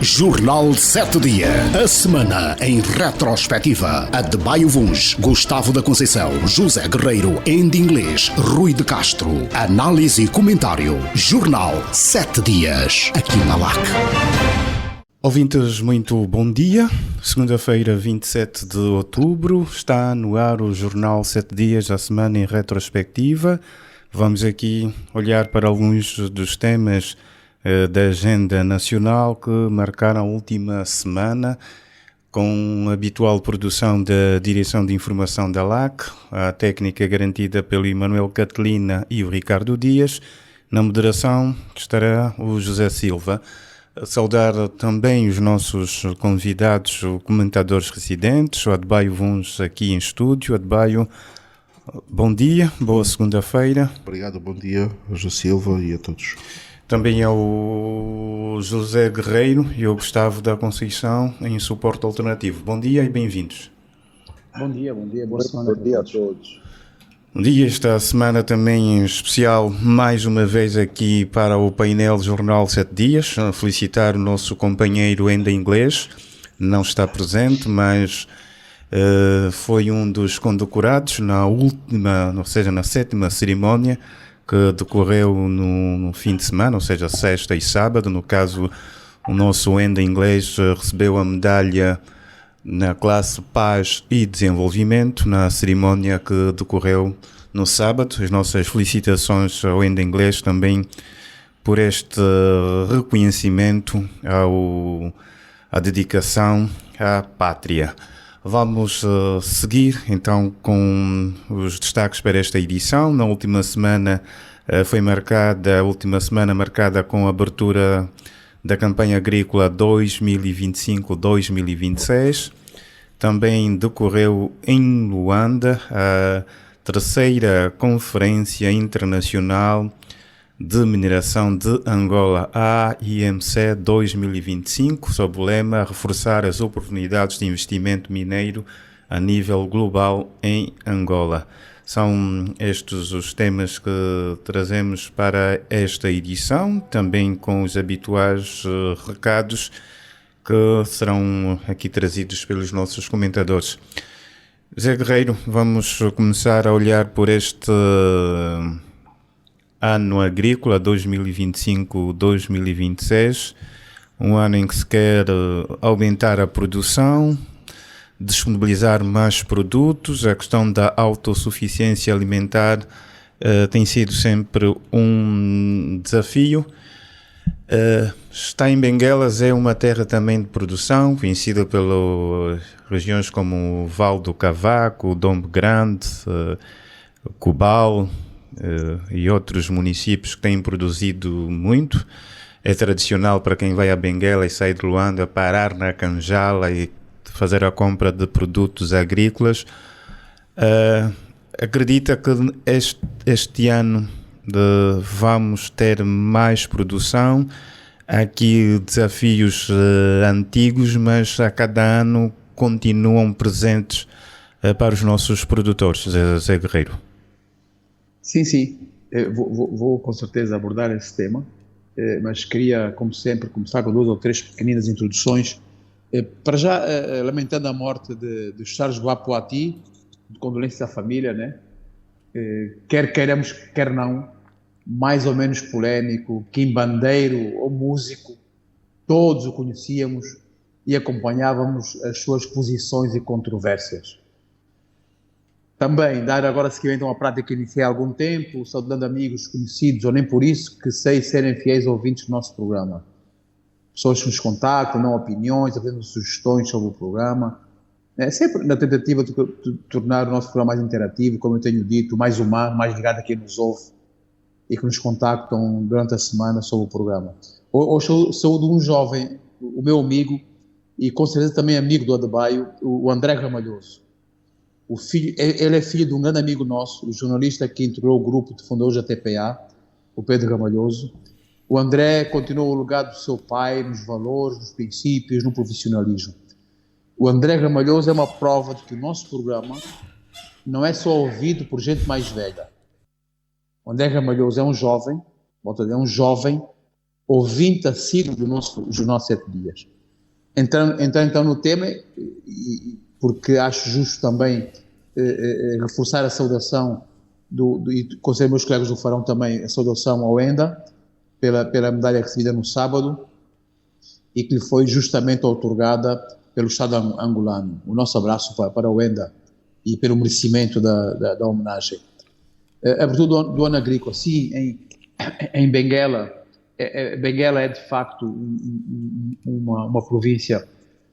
Jornal 7 Dias. A semana em retrospectiva. Adebayo Vuns, Gustavo da Conceição, José Guerreiro, Andy Inglês, Rui de Castro. Análise e comentário. Jornal 7 Dias. Aqui na LAC. Ouvintes, muito bom dia. Segunda-feira, 27 de outubro, está no ar o Jornal 7 Dias, a semana em retrospectiva. Vamos aqui olhar para alguns dos temas da agenda nacional que marcaram a última semana, com a habitual produção da Direção de Informação da LAC, a técnica garantida pelo Emanuel Catelina e o Ricardo Dias. Na moderação estará o José Silva. Saudar também os nossos convidados, os comentadores residentes, o Adebayo Vuns aqui em estúdio. Adebayo, bom dia, boa segunda-feira. Obrigado, bom dia, José Silva e a todos. Também é o José Guerreiro e o Gustavo da Conceição em suporte alternativo. Bom dia e bem-vindos. Bom dia, boa semana. Bom dia a todos. Bom dia, esta semana também em especial, mais uma vez aqui para o painel Jornal 7 Dias, a felicitar o nosso companheiro Andy Inglês, não está presente, mas foi um dos condecorados na última, ou seja, na sétima cerimónia que decorreu no fim de semana, ou seja, sexta e sábado. No caso, o nosso Andy Inglês recebeu a medalha na classe Paz e Desenvolvimento, na cerimónia que decorreu no sábado. As nossas felicitações ao Andy Inglês também por este reconhecimento, à dedicação à pátria. Vamos seguir então com os destaques para esta edição. Na última semana marcada com a abertura da campanha agrícola 2025-2026. Também decorreu em Luanda a terceira Conferência Internacional de Mineração de Angola, AIMC 2025, sob o lema Reforçar as oportunidades de investimento mineiro a nível global em Angola. São estes os temas que trazemos para esta edição, também com os habituais recados que serão aqui trazidos pelos nossos comentadores. Zé Guerreiro, vamos começar a olhar por este ano agrícola 2025-2026, um ano em que se quer aumentar a produção, disponibilizar mais produtos. A questão da autossuficiência alimentar tem sido sempre um desafio. Está em Benguelas, é uma terra também de produção, conhecida pelas regiões como o Vale do Cavaco, o Dombe Grande, Cubal e outros municípios que têm produzido muito. É tradicional para quem vai a Benguela e sai de Luanda parar na Canjala e fazer a compra de produtos agrícolas. Acredita que este ano vamos ter mais produção? Há aqui desafios antigos, mas a cada ano continuam presentes para os nossos produtores, Zé Guerreiro. Sim. Vou com certeza abordar esse tema, mas queria, como sempre, começar com 2 ou 3 pequeninas introduções. Para já, lamentando a morte de Charles Guapoati, de condolência à família, né? Quer queiramos, quer não, mais ou menos polémico, quimbandeiro ou músico, todos o conhecíamos e acompanhávamos as suas posições e controvérsias. Também dar agora seguimento a uma prática que iniciei há algum tempo, saudando amigos conhecidos, ou nem por isso, que sei serem fiéis ouvintes do nosso programa. Pessoas que nos contactam, dão opiniões, fazendo sugestões sobre o programa, sempre na tentativa de tornar o nosso programa mais interativo, como eu tenho dito, mais humano, mais ligado a quem nos ouve e que nos contactam durante a semana sobre o programa. Hoje saúdo um jovem, o meu amigo, e com certeza também amigo do Adebayo, o André Ramalhoso. Ele é filho de um grande amigo nosso, o jornalista que integrou o grupo de fundadores da TPA, o Pedro Ramalhoso. O André continuou o legado do seu pai nos valores, nos princípios, no profissionalismo. O André Ramalhoso é uma prova de que o nosso programa não é só ouvido por gente mais velha. O André Ramalhoso é um jovem ouvinte assíduo dos nossos 7 dias. Entrando então no tema, porque acho justo também reforçar a saudação e conselho meus colegas do farão também a saudação ao Enda pela medalha recebida no sábado e que lhe foi justamente outorgada pelo Estado angolano. O nosso abraço para o Enda e pelo merecimento da homenagem. A abertura do ano agrícola, sim, em Benguela. Benguela é de facto uma província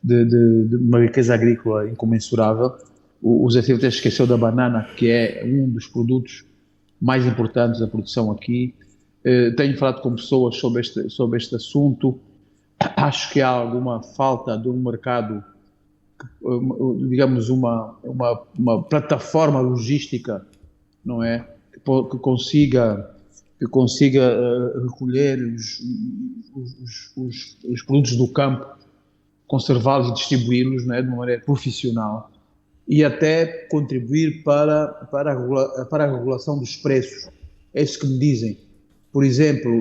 de uma riqueza agrícola incomensurável. O Zé Silva esqueceu da banana, que é um dos produtos mais importantes da produção aqui. Tenho falado com pessoas sobre este assunto. Acho que há alguma falta de um mercado, digamos, uma plataforma logística, não é? Que consiga recolher os produtos do campo, conservá-los e distribuí-los, não é, de uma maneira profissional e até contribuir para a regulação dos preços. É isso que me dizem. Por exemplo,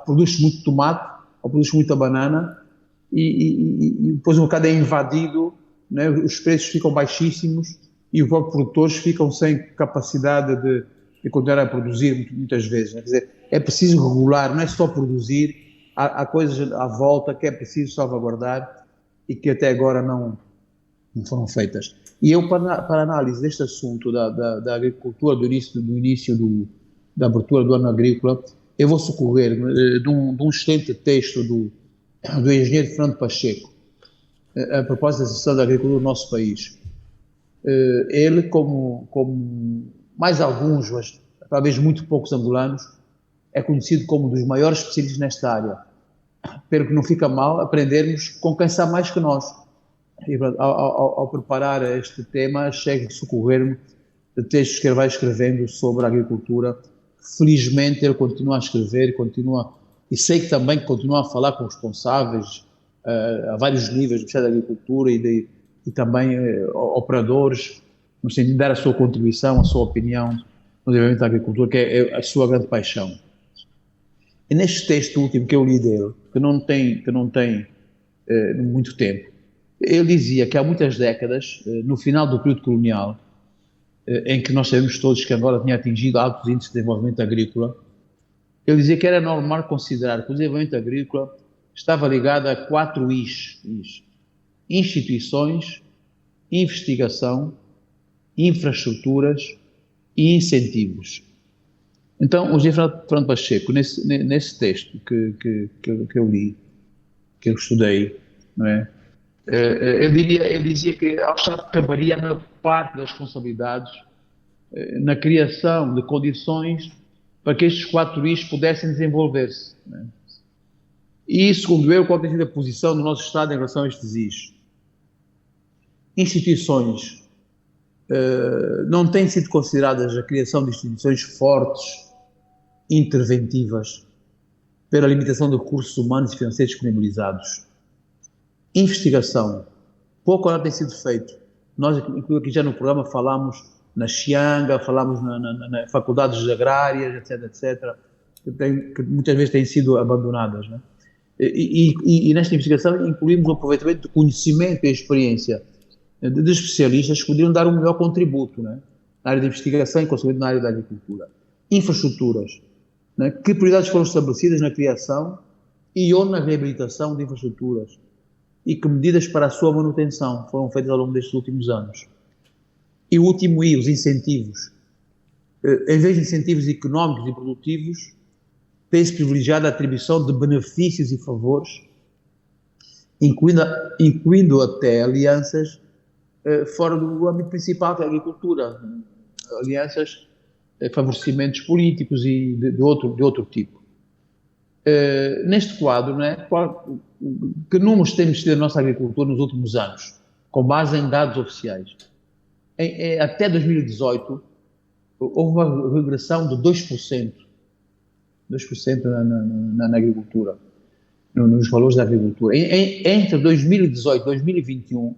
produz-se muito tomate ou produz-se muita banana e depois o mercado é invadido, não é? Os preços ficam baixíssimos e os próprios produtores ficam sem capacidade de continuar a produzir muitas vezes. Quer dizer, é preciso regular, não é só produzir, há coisas à volta que é preciso salvaguardar e que até agora não foram feitas. E eu, para análise deste assunto da agricultura, do início da abertura do ano agrícola, eu vou socorrer de um excelente texto do engenheiro Fernando Pacheco, a propósito da situação da agricultura do nosso país. Ele, como mais alguns, mas talvez muito poucos angolanos, é conhecido como um dos maiores especialistas nesta área. Espero que não fica mal aprendermos com quem sabe mais que nós. E, ao preparar este tema, achei que socorrer-me de textos que ele vai escrevendo sobre a agricultura. Felizmente ele continua a escrever, e sei que também continua a falar com responsáveis a vários níveis do Ministério da Agricultura e também operadores, no sentido de dar a sua contribuição, a sua opinião no desenvolvimento da agricultura, que é a sua grande paixão. E neste texto último que eu li dele, que não tem muito tempo, ele dizia que há muitas décadas, no final do período colonial, em que nós sabemos todos que Angola tinha atingido altos índices de desenvolvimento agrícola, ele dizia que era normal considerar que o desenvolvimento agrícola estava ligado a 4 Is: instituições, investigação, infraestruturas e incentivos. Então, o José Fernando Pacheco, nesse texto que eu li, que eu estudei, não é? Ele dizia que ao Estado caberia a maior parte das responsabilidades na criação de condições para que estes 4 Is pudessem desenvolver-se. Não é? E, segundo eu, qual tem sido a posição do nosso Estado em relação a estes Is? Instituições. Não tem sido consideradas a criação de instituições fortes, interventivas, pela limitação de recursos humanos e financeiros disponibilizados. Investigação. Pouco ainda tem sido feito. Nós, aqui já no programa, falámos na Xianga, falámos nas faculdades agrárias, etc., que muitas vezes têm sido abandonadas. Né? E nesta investigação incluímos o aproveitamento do conhecimento e experiência de especialistas que poderiam dar um melhor contributo, né? Na área de investigação e, consequentemente, na área da agricultura. Infraestruturas. Né? Que prioridades foram estabelecidas na criação e ou na reabilitação de infraestruturas? E que medidas para a sua manutenção foram feitas ao longo destes últimos anos? E o último I, os incentivos. Em vez de incentivos económicos e produtivos, tem-se privilegiado a atribuição de benefícios e favores, incluindo até alianças fora do âmbito principal, que é a agricultura. Alianças, favorecimentos políticos e de outro tipo. Neste quadro, né, que números temos tido a nossa agricultura nos últimos anos, com base em dados oficiais? Até 2018, houve uma regressão de 2% na agricultura, nos valores da agricultura. Entre 2018 e 2021,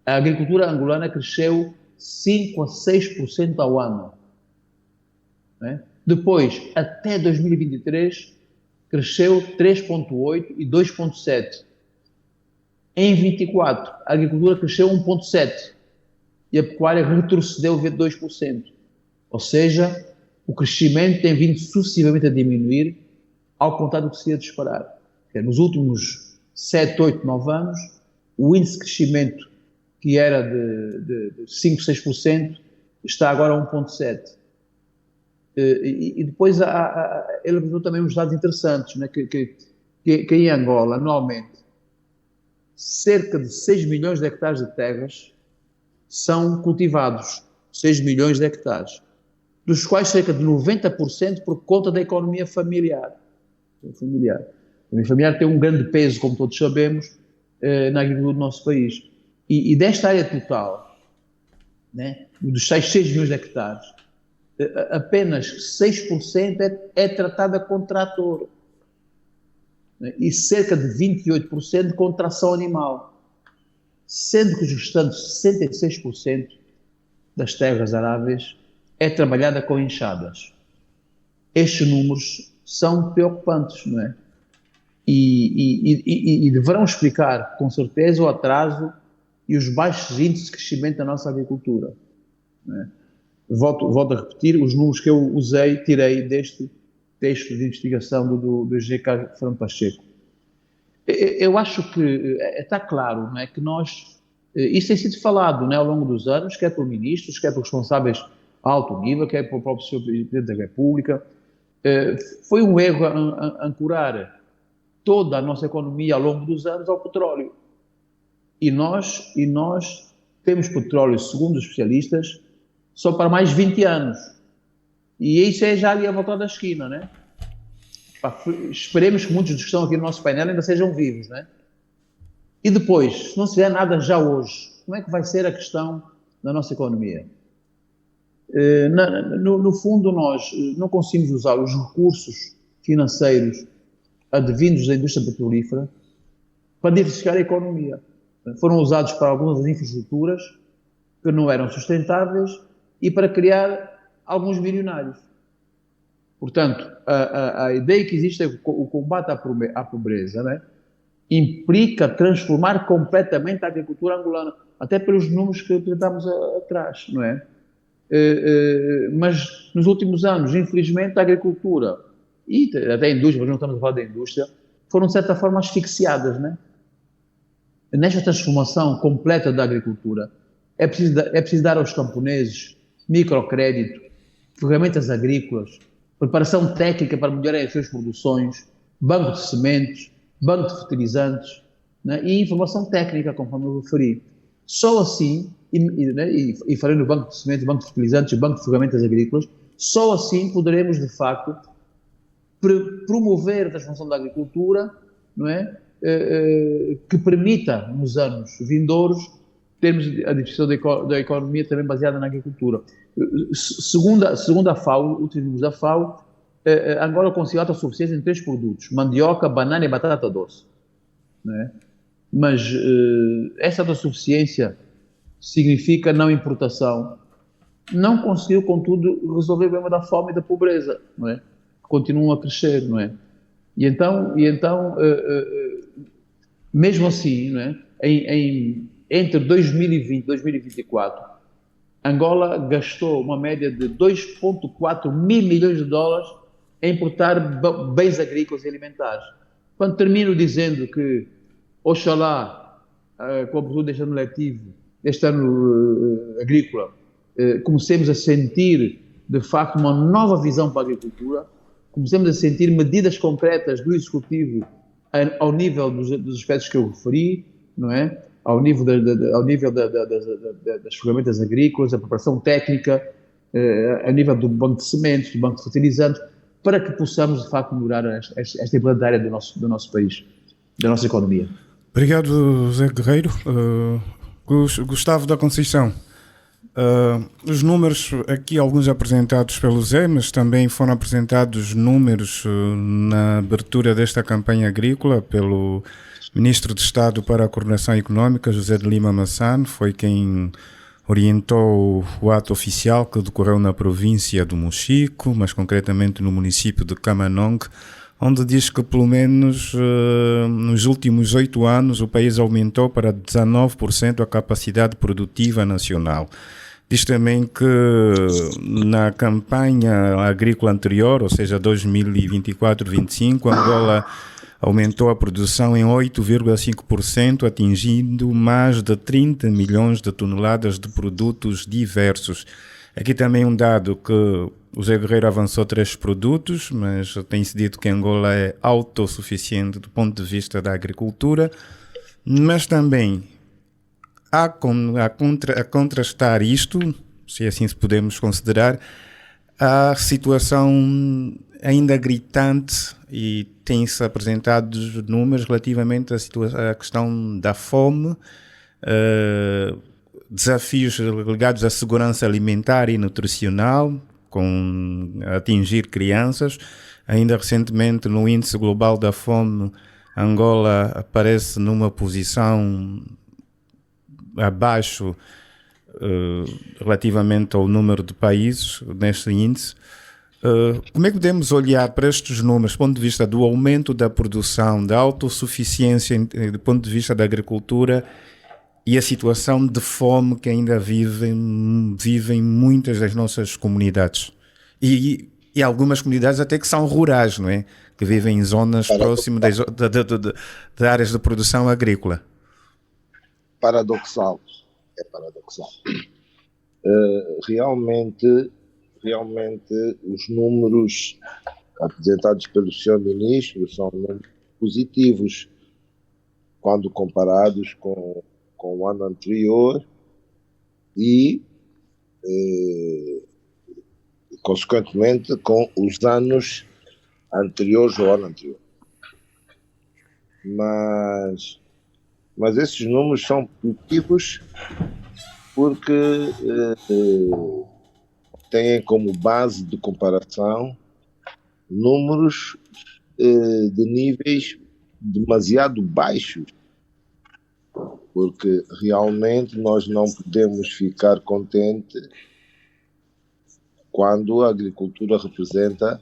a agricultura angolana cresceu 5 a 6% ao ano. Né? Depois, até 2023, cresceu 3,8% e 2,7%. Em 24, a agricultura cresceu 1,7% e a pecuária retrocedeu 2%. Ou seja, o crescimento tem vindo sucessivamente a diminuir, ao contrário do que se ia de esperar. Nos últimos 7, 8, 9 anos, o índice de crescimento, que era de 5, 6%, está agora a 1,7%. E depois ele apresentou também uns dados interessantes, né? que em Angola, anualmente, cerca de 6 milhões de hectares de terras são cultivados, 6 milhões de hectares, dos quais cerca de 90% por conta da economia familiar. A economia familiar tem um grande peso, como todos sabemos, na agricultura do nosso país. E desta área total, né, dos 6 milhões de hectares, apenas 6% é tratada com trator, né, e cerca de 28% com tração animal, sendo que os restantes 66% das terras aráveis é trabalhada com enxadas. Estes números são preocupantes, não é? E deverão explicar, com certeza, o atraso e os baixos índices de crescimento da nossa agricultura. Não é? Volto a repetir, os números que eu tirei deste texto de investigação do engenheiro Fernando Pacheco. Eu acho que está claro, não é, que nós, isso tem sido falado, não é, ao longo dos anos, quer por ministros, quer por responsáveis a alto nível, quer por próprio Sr. Presidente da República. Foi um erro ancorar toda a nossa economia ao longo dos anos ao petróleo. E nós temos petróleo, segundo os especialistas, só para mais 20 anos. E isso é já ali a volta da esquina, né? Esperemos que muitos dos que estão aqui no nosso painel ainda sejam vivos, né? E depois, se não se fizer nada já hoje, como é que vai ser a questão da nossa economia? No fundo, nós não conseguimos usar os recursos financeiros advindos da indústria petrolífera para diversificar a economia. Foram usados para algumas das infraestruturas que não eram sustentáveis e para criar alguns milionários. Portanto, a ideia que existe é que o combate à pobreza, né, implica transformar completamente a agricultura angolana, até pelos números que apresentámos atrás, não é? Mas nos últimos anos, infelizmente, a agricultura e até a indústria, mas não estamos a falar da indústria, foram de certa forma asfixiadas, né? Nesta transformação completa da agricultura, é preciso dar aos camponeses microcrédito, ferramentas agrícolas, preparação técnica para melhorar as suas produções, banco de sementes, banco de fertilizantes, né? E informação técnica, conforme eu referi. Só assim, e falei no banco de sementes, banco de fertilizantes e banco de ferramentas agrícolas, só assim poderemos, de facto, promover a transformação da agricultura, não é? Que permita, nos anos vindouros, termos a distribuição da economia também baseada na agricultura. Segundo a FAO, últimos números da FAO, Angola conseguiu autossuficiência em 3 produtos: mandioca, banana e batata doce. Não é? Mas essa autossuficiência significa não importação. Não conseguiu, contudo, resolver o problema da fome e da pobreza, não é? Continuam a crescer, não é? E então mesmo assim, não é? Entre 2020 e 2024, Angola gastou uma média de 2,4 mil milhões de dólares a importar bens agrícolas e alimentares. Quando termino dizendo que, oxalá, com a abertura deste ano letivo, deste ano agrícola, comecemos a sentir, de facto, uma nova visão para a agricultura, comecemos a sentir medidas concretas do Executivo ao nível dos aspectos que eu referi, não é? Ao nível das ferramentas agrícolas, a preparação técnica, a nível do banco de sementes, do banco de fertilizantes, para que possamos, de facto, melhorar esta importante área do nosso país, da nossa economia. Obrigado, Zé Guerreiro. Gustavo da Conceição, os números aqui, alguns apresentados pelo Zé, mas também foram apresentados números na abertura desta campanha agrícola pelo Ministro de Estado para a Coordenação Económica, José de Lima Massano, foi quem orientou o ato oficial que decorreu na província do Mochico, mas concretamente no município de Camanong, onde diz que pelo menos nos últimos 8 anos o país aumentou para 19% a capacidade produtiva nacional. Diz também que na campanha agrícola anterior, ou seja, 2024-25, Angola aumentou a produção em 8,5%, atingindo mais de 30 milhões de toneladas de produtos diversos. Aqui também um dado que o Zé Guerreiro avançou 3 produtos, mas tem-se dito que Angola é autossuficiente do ponto de vista da agricultura, mas também a contrastar isto, se assim se podemos considerar, a situação ainda gritante e tem-se apresentado números relativamente à questão da fome, desafios ligados à segurança alimentar e nutricional, com atingir crianças. Ainda recentemente, no Índice Global da Fome, Angola aparece numa posição abaixo relativamente ao número de países neste índice. Como é que podemos olhar para estes números do ponto de vista do aumento da produção, da autossuficiência do ponto de vista da agricultura e a situação de fome que ainda vivem muitas das nossas comunidades? E algumas comunidades até que são rurais, não é? Que vivem em zonas próximas de áreas de produção agrícola. Paradoxal. É paradoxal. Realmente os números apresentados pelo Sr. Ministro são números positivos quando comparados com o ano anterior e, consequentemente, com os anos anteriores ao ano anterior. Mas esses números são positivos porque têm como base de comparação números de níveis demasiado baixos, porque realmente nós não podemos ficar contentes quando a agricultura representa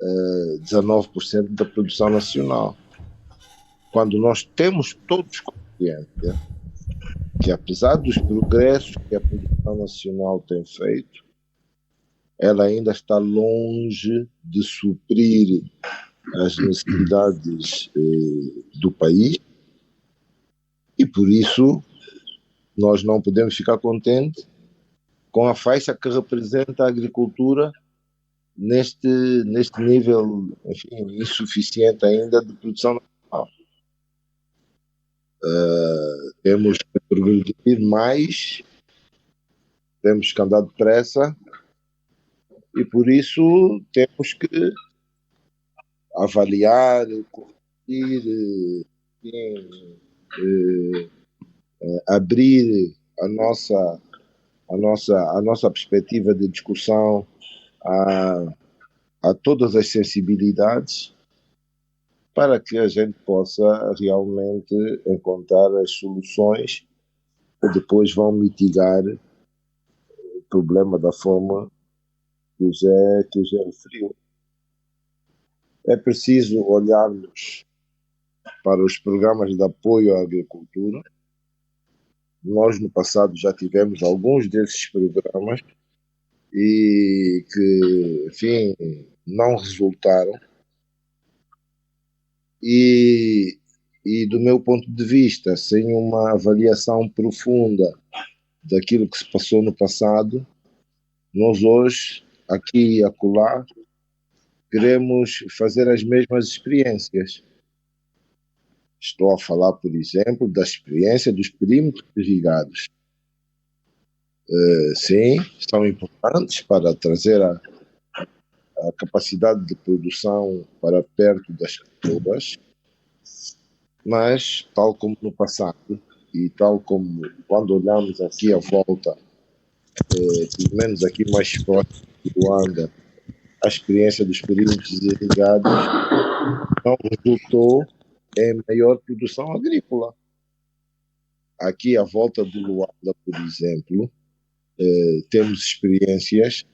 19% da produção nacional. Quando nós temos todos consciência que, apesar dos progressos que a produção nacional tem feito, ela ainda está longe de suprir as necessidades do país, e por isso nós não podemos ficar contentes com a faixa que representa a agricultura neste nível, enfim, insuficiente ainda de produção nacional. Temos que progredir mais, temos que andar depressa, e por isso temos que avaliar, corrigir, abrir a nossa perspectiva de discussão a todas as sensibilidades, para que a gente possa realmente encontrar as soluções que depois vão mitigar o problema da fome que o Zé referiu. É preciso olharmos para os programas de apoio à agricultura. Nós, no passado, já tivemos alguns desses programas e que, enfim, não resultaram. E do meu ponto de vista, sem uma avaliação profunda daquilo que se passou no passado, nós hoje, aqui e acolá, queremos fazer as mesmas experiências. Estou a falar, por exemplo, da experiência dos perímetros irrigados. Sim, são importantes para trazer a capacidade de produção para perto das pessoas, mas, tal como no passado, e tal como quando olhamos aqui à volta, pelo menos aqui mais próximo de Luanda, a experiência dos perímetros irrigados não resultou em maior produção agrícola. Aqui à volta de Luanda, por exemplo, temos experiências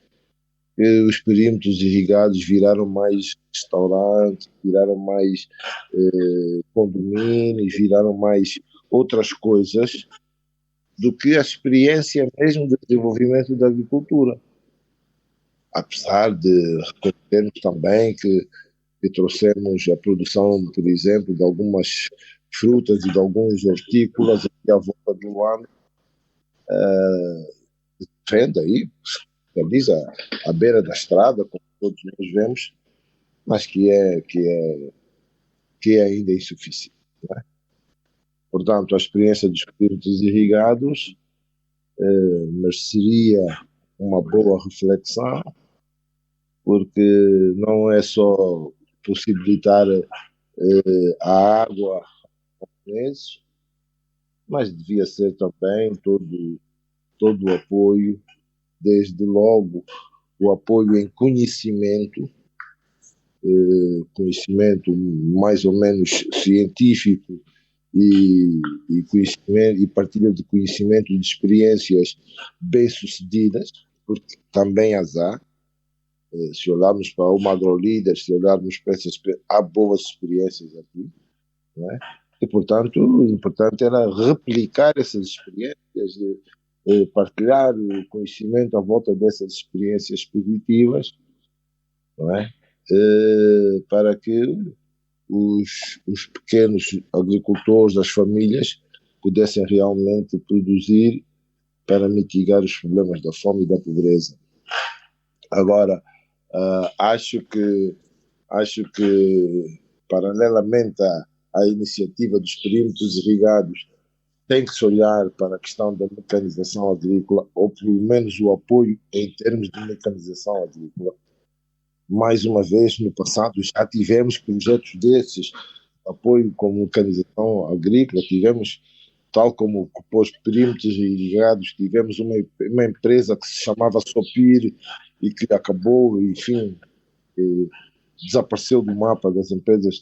os perímetros irrigados viraram mais restaurantes, viraram mais condomínios, viraram mais outras coisas do que a experiência mesmo de desenvolvimento da agricultura. Apesar de reconhecermos também que trouxemos a produção, por exemplo, de algumas frutas e de alguns hortícolas aqui à volta do Luanda, vende aí, diz à beira da estrada, como todos nós vemos, mas que é ainda insuficiente. Não é? Portanto, a experiência dos perímetros irrigados mereceria uma boa reflexão, porque não é só possibilitar a água aos chineses, mas devia ser também todo o apoio, desde logo o apoio em conhecimento mais ou menos científico e conhecimento, e partilha de conhecimento de experiências bem-sucedidas, porque também as há. Se olharmos para o AgroLíder, se olharmos para essas, há boas experiências aqui, não é? E, portanto, o importante era replicar essas experiências, partilhar o conhecimento à volta dessas experiências positivas, não é? Para que os pequenos agricultores, as famílias, pudessem realmente produzir para mitigar os problemas da fome e da pobreza. Agora, acho que paralelamente à iniciativa dos perímetros irrigados, tem que se olhar para a questão da mecanização agrícola, ou pelo menos o apoio em termos de mecanização agrícola. Mais uma vez, no passado já tivemos projetos desses, apoio com mecanização agrícola, tivemos, tal como os perímetros irrigados, tivemos uma empresa que se chamava Sopir e que acabou, enfim, desapareceu do mapa das empresas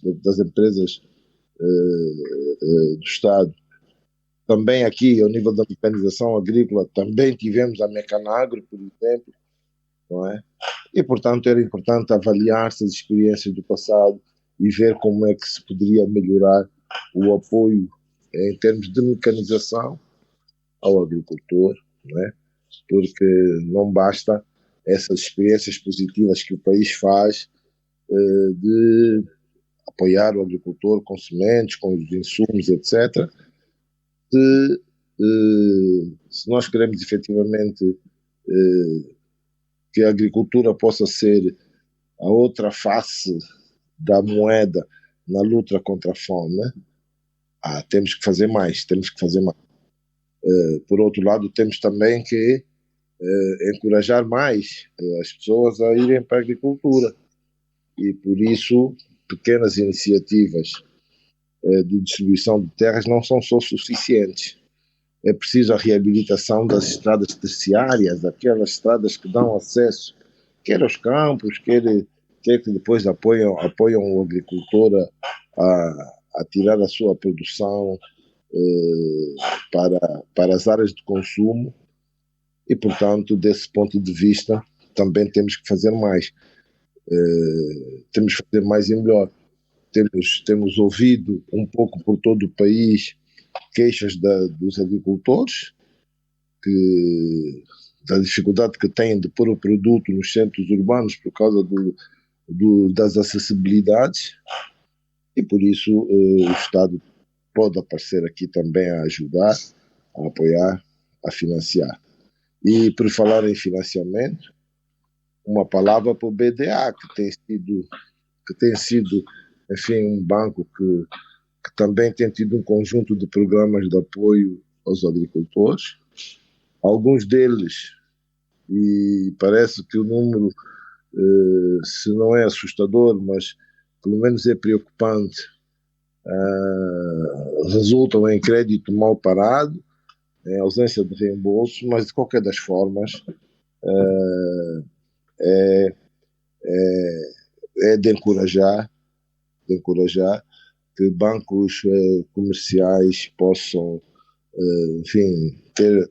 do Estado. Também aqui, ao nível da mecanização agrícola, também tivemos a Mecanagro, por exemplo, não é? E, portanto, era importante avaliar essas experiências do passado e ver como é que se poderia melhorar o apoio em termos de mecanização ao agricultor, não é? Porque não basta essas experiências positivas que o país faz de apoiar o agricultor com sementes, com os insumos, etc. Se nós queremos efetivamente que a agricultura possa ser a outra face da moeda na luta contra a fome, né? Temos que fazer mais. Por outro lado, temos também que encorajar mais as pessoas a irem para a agricultura. E por isso, pequenas iniciativas de distribuição de terras não são só suficientes. É preciso a reabilitação das estradas terciárias, aquelas estradas que dão acesso, quer aos campos, quer que depois apoiam o agricultor a tirar a sua produção para as áreas de consumo. E, portanto, desse ponto de vista, também temos que fazer mais. Temos que fazer mais e melhor. Temos ouvido um pouco por todo o país queixas dos agricultores, da dificuldade que têm de pôr o produto nos centros urbanos por causa das acessibilidades, e por isso o Estado pode aparecer aqui também a ajudar, a apoiar, a financiar. E por falar em financiamento, uma palavra para o BDA, que tem sido, enfim, um banco que também tem tido um conjunto de programas de apoio aos agricultores. Alguns deles, e parece que o número, se não é assustador, mas pelo menos é preocupante, resultam em crédito mal parado, em ausência de reembolso, mas de qualquer das formas é de encorajar que bancos comerciais possam, enfim,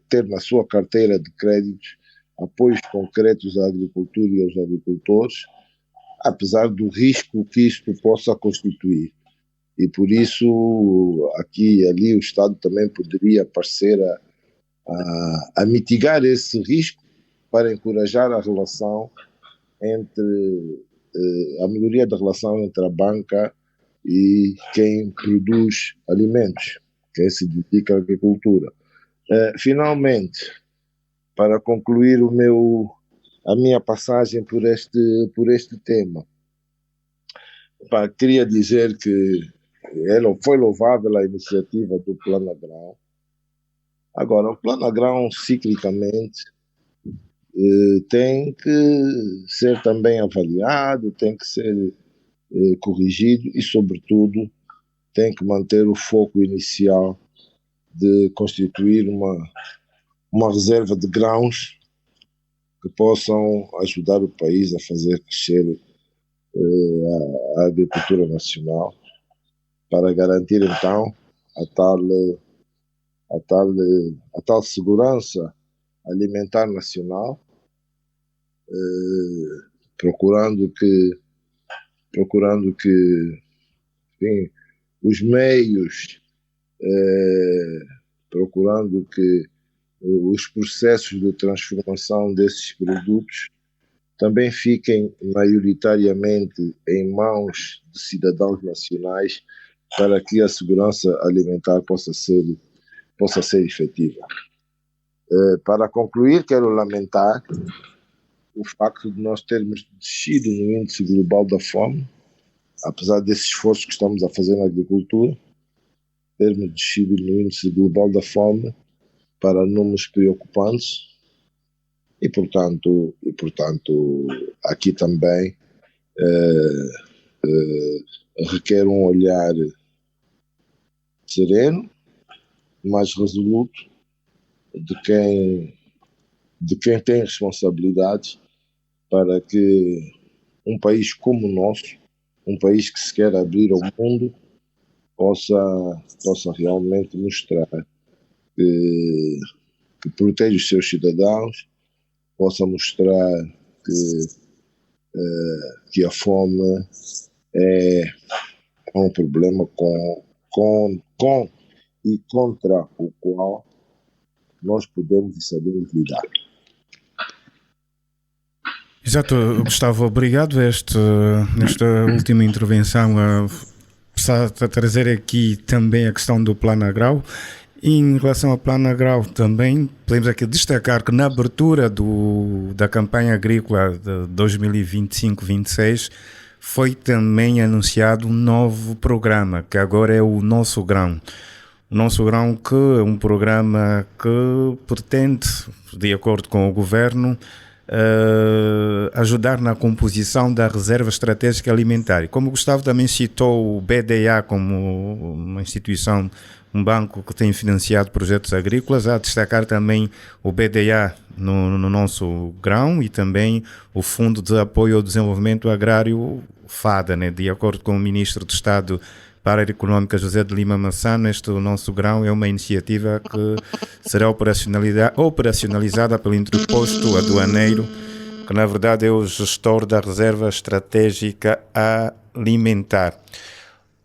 ter na sua carteira de créditos apoios concretos à agricultura e aos agricultores, apesar do risco que isto possa constituir. E por isso, aqui e ali, o Estado também poderia parecer a mitigar esse risco para encorajar a relação entre a melhoria da relação entre a banca e quem produz alimentos, quem se dedica à agricultura. Finalmente, para concluir a minha passagem por este tema, queria dizer que foi louvável a iniciativa do Plano Agrão. Agora, o Plano Agrão, ciclicamente, tem que ser também avaliado, tem que ser corrigido e, sobretudo, tem que manter o foco inicial de constituir uma reserva de grãos que possam ajudar o país a fazer crescer a agricultura nacional, para garantir então a tal segurança alimentar nacional, procurando que enfim, os meios, procurando que os processos de transformação desses produtos também fiquem maioritariamente em mãos de cidadãos nacionais, para que a segurança alimentar possa ser efetiva. Para concluir, quero lamentar o facto de nós termos descido no índice global da fome, apesar desse esforço que estamos a fazer na agricultura, termos descido no índice global da fome para números preocupantes e, portanto, aqui também requer um olhar sereno, mais resoluto, de quem tem responsabilidades, para que um país como o nosso, um país que se quer abrir ao mundo, possa realmente mostrar que protege os seus cidadãos, possa mostrar que a fome é um problema com e contra o qual nós podemos e sabemos lidar. Exato, Gustavo, obrigado esta última intervenção a trazer aqui também a questão do Plano Agrão. E em relação ao Plano Agrão também podemos aqui destacar que na abertura da campanha agrícola de 2025-26 foi também anunciado um novo programa, que agora é o Nosso Grão. O Nosso Grão, que é um programa que pretende, de acordo com o Governo, ajudar na composição da reserva estratégica alimentar. E como o Gustavo também citou o BDA como uma instituição, um banco que tem financiado projetos agrícolas, há a destacar também o BDA no Nosso Grão e também o Fundo de Apoio ao Desenvolvimento Agrário, FADA, né? De acordo com o Ministro de Estado para a Área Económica, José de Lima Massano, este Nosso Grão é uma iniciativa que será operacionalizada pelo interposto aduaneiro, que na verdade é o gestor da Reserva Estratégica Alimentar.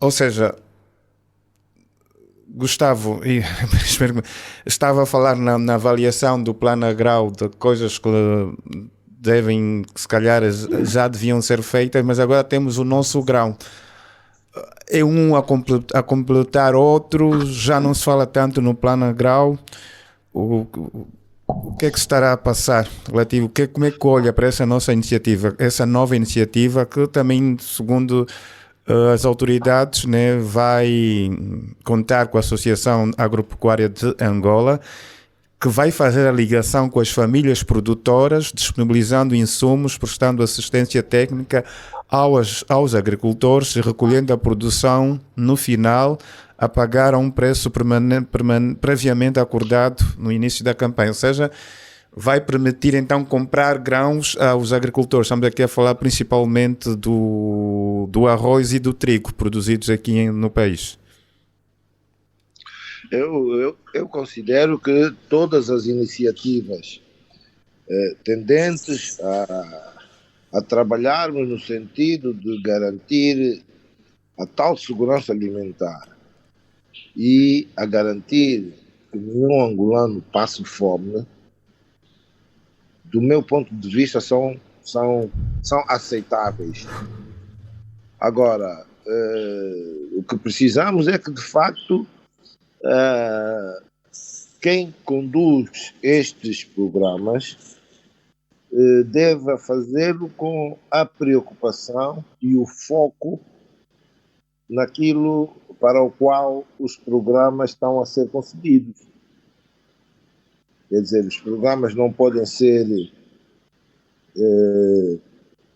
Ou seja, Gustavo, estava a falar na avaliação do Plano Agrão de coisas que se calhar já deviam ser feitas, mas agora temos o Nosso Grão. É um a completar outro, já não se fala tanto no Plano Agrão. O que é que se estará a passar relativo? Como é que olha para essa nossa iniciativa, essa nova iniciativa que também, segundo as autoridades, né, vai contar com a Associação Agropecuária de Angola, que vai fazer a ligação com as famílias produtoras, disponibilizando insumos, prestando assistência técnica aos agricultores e recolhendo a produção no final a pagar a um preço previamente acordado no início da campanha. Ou seja, vai permitir então comprar grãos aos agricultores. Estamos aqui a falar principalmente do arroz e do trigo produzidos aqui no país. Eu considero que todas as iniciativas tendentes a trabalharmos no sentido de garantir a tal segurança alimentar e a garantir que nenhum angolano passe fome, do meu ponto de vista, são aceitáveis. Agora, o que precisamos é que, de facto, quem conduz estes programas deva fazê-lo com a preocupação e o foco naquilo para o qual os programas estão a ser concebidos. Quer dizer, os programas não podem ser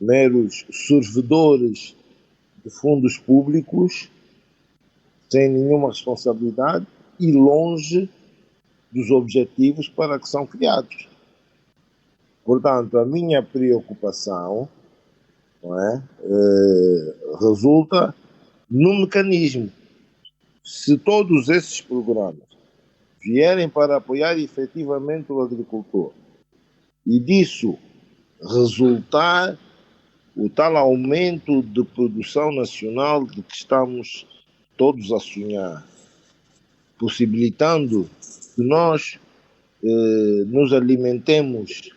meros servidores de fundos públicos sem nenhuma responsabilidade e longe dos objetivos para que são criados. Portanto, a minha preocupação, não é, resulta no mecanismo. Se todos esses programas vierem para apoiar efetivamente o agricultor e disso resultar o tal aumento de produção nacional de que estamos todos a sonhar, possibilitando que nós nos alimentemos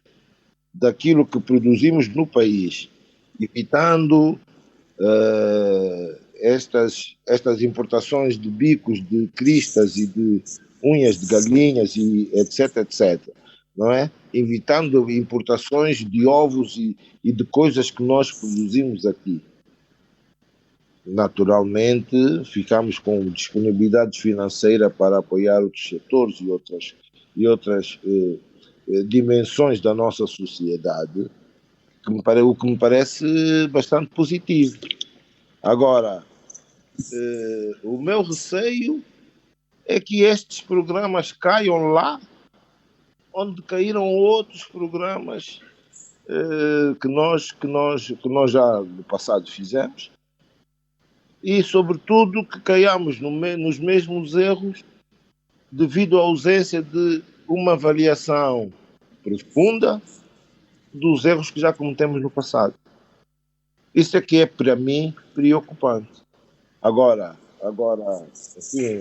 daquilo que produzimos no país, evitando estas importações de bicos, de cristas e de unhas de galinhas e etc, não é? Evitando importações de ovos e de coisas que nós produzimos aqui. Naturalmente, ficamos com disponibilidade financeira para apoiar outros setores e outras dimensões da nossa sociedade, o que me parece bastante positivo. Agora, o meu receio é que estes programas caiam lá onde caíram outros programas que nós já no passado fizemos e, sobretudo, que caiamos nos mesmos erros devido à ausência de uma avaliação profunda dos erros que já cometemos no passado. Isso é que é, para mim, preocupante. Agora, assim,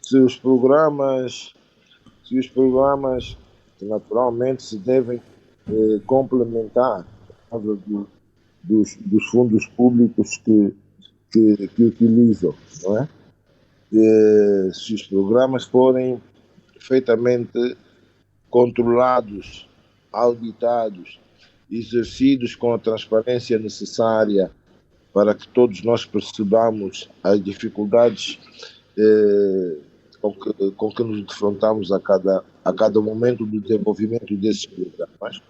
se os programas que naturalmente se devem complementar dos fundos públicos que utilizam, não é? Se os programas forem perfeitamente controlados, auditados, exercidos com a transparência necessária para que todos nós percebamos as dificuldades com que nos defrontamos a cada momento do desenvolvimento desses programas,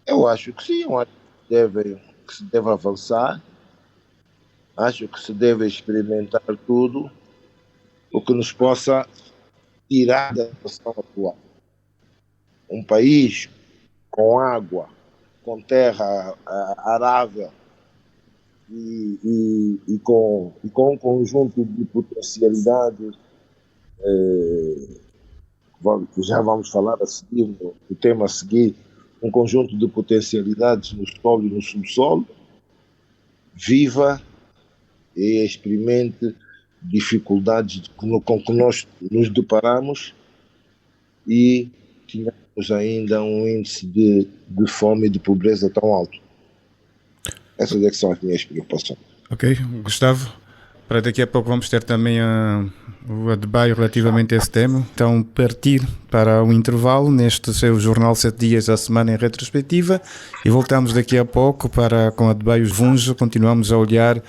eu acho que sim, eu acho que se deve avançar, acho que se deve experimentar tudo o que nos possa tirar da situação atual. Um país com água, com terra arável e com um conjunto de potencialidades que já vamos falar a seguir, o tema a seguir, um conjunto de potencialidades no solo e no subsolo, viva e experimente dificuldades com que nós nos deparamos e tínhamos ainda um índice de fome e de pobreza tão alto. Essas é que são as minhas preocupações. Ok, Gustavo, para daqui a pouco vamos ter também o Adebayo relativamente a esse tema. Então, partir para o intervalo neste seu Jornal 7 Dias, a semana em retrospectiva, e voltamos daqui a pouco com Adebayo Vunjo. Continuamos a olhar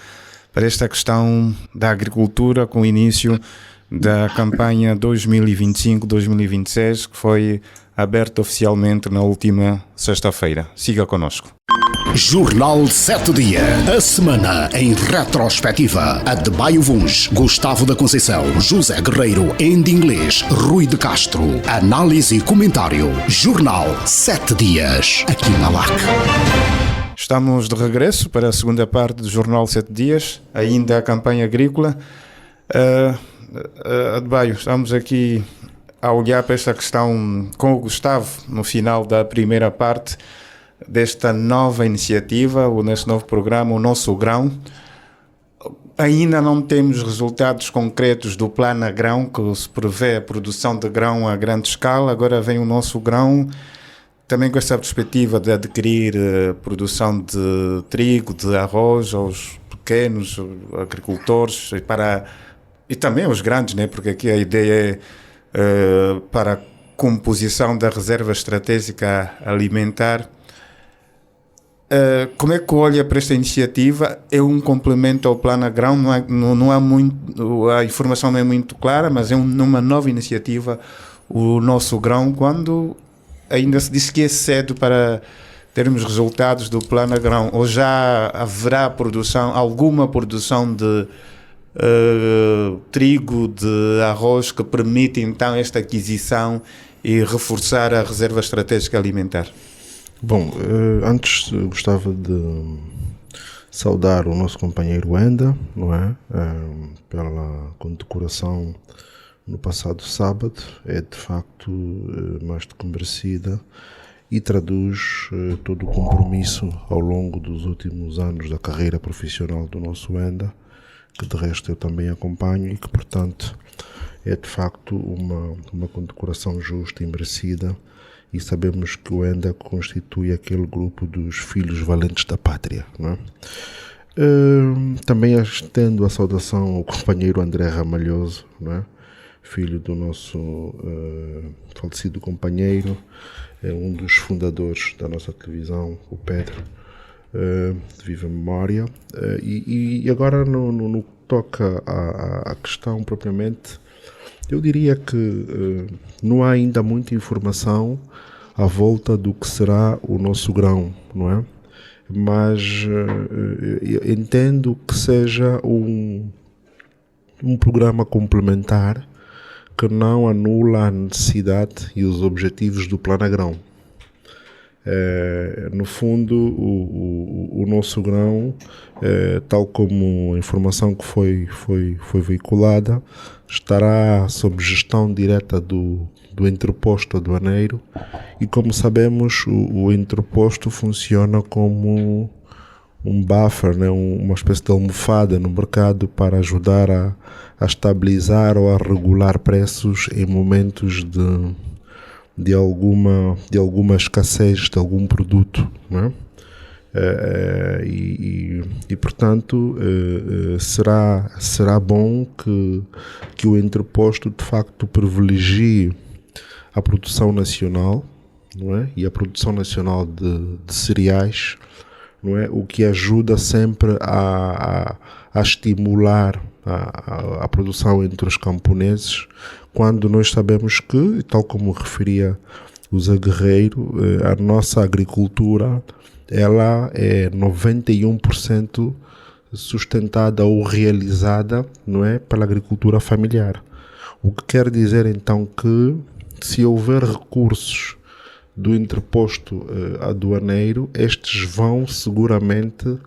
para esta questão da agricultura com o início da campanha 2025-2026, que foi aberta oficialmente na última sexta-feira. Siga connosco. Jornal 7 Dias, a semana em retrospectiva. Adebayo Vunjo, Gustavo da Conceição, José Guerreiro, em inglês, Rui de Castro. Análise e comentário. Jornal 7 Dias, aqui na LAC. Estamos de regresso para a segunda parte do Jornal 7 Dias, ainda a campanha agrícola. Adebayo, estamos aqui a olhar para esta questão com o Gustavo no final da primeira parte desta nova iniciativa, ou neste novo programa, o Nosso Grão. Ainda não temos resultados concretos do Plano Grão, que se prevê a produção de grão a grande escala. Agora vem o Nosso Grão, também com essa perspectiva de adquirir produção de trigo, de arroz aos pequenos agricultores e também aos grandes, né? Porque aqui a ideia é para a composição da reserva estratégica alimentar. Como é que olha para esta iniciativa? É um complemento ao Plano Grão, não há muito, a informação não é muito clara, mas é uma nova iniciativa, o Nosso Grão, quando ainda se diz que é cedo para termos resultados do Plano Grão, ou já haverá alguma produção de trigo, de arroz, que permite então esta aquisição e reforçar a reserva estratégica alimentar? Bom, antes gostava de saudar o nosso companheiro Enda, não é? Pela condecoração no passado sábado. É de facto mais do que merecida e traduz todo o compromisso ao longo dos últimos anos da carreira profissional do nosso Enda, que de resto eu também acompanho e que, portanto, é de facto uma condecoração justa e merecida. E sabemos que o Enda constitui aquele grupo dos filhos valentes da pátria, não é? Também estendo a saudação ao companheiro André Ramalhoso, não é? Filho do nosso falecido companheiro, um dos fundadores da nossa televisão, o Pedro, de viva memória. E agora no que toca à questão propriamente, eu diria que não há ainda muita informação à volta do que será o Nosso Grão, não é? Mas entendo que seja um programa complementar que não anula a necessidade e os objetivos do Plano Grão. No fundo, o Nosso Grão, tal como a informação que foi veiculada, estará sob gestão direta do entreposto aduaneiro e, como sabemos, o entreposto funciona como um buffer, né? Uma espécie de almofada no mercado para ajudar a estabilizar ou a regular preços em momentos de alguma escassez de algum produto, não é? Portanto será bom que o entreposto de facto privilegie a produção nacional, não é? E a produção nacional de cereais, não é? O que ajuda sempre a estimular a produção entre os camponeses, quando nós sabemos que, tal como referia o Zé Guerreiro, a nossa agricultura ela é 91% sustentada ou realizada, não é, pela agricultura familiar. O que quer dizer então que, se houver recursos do entreposto aduaneiro, estes vão seguramente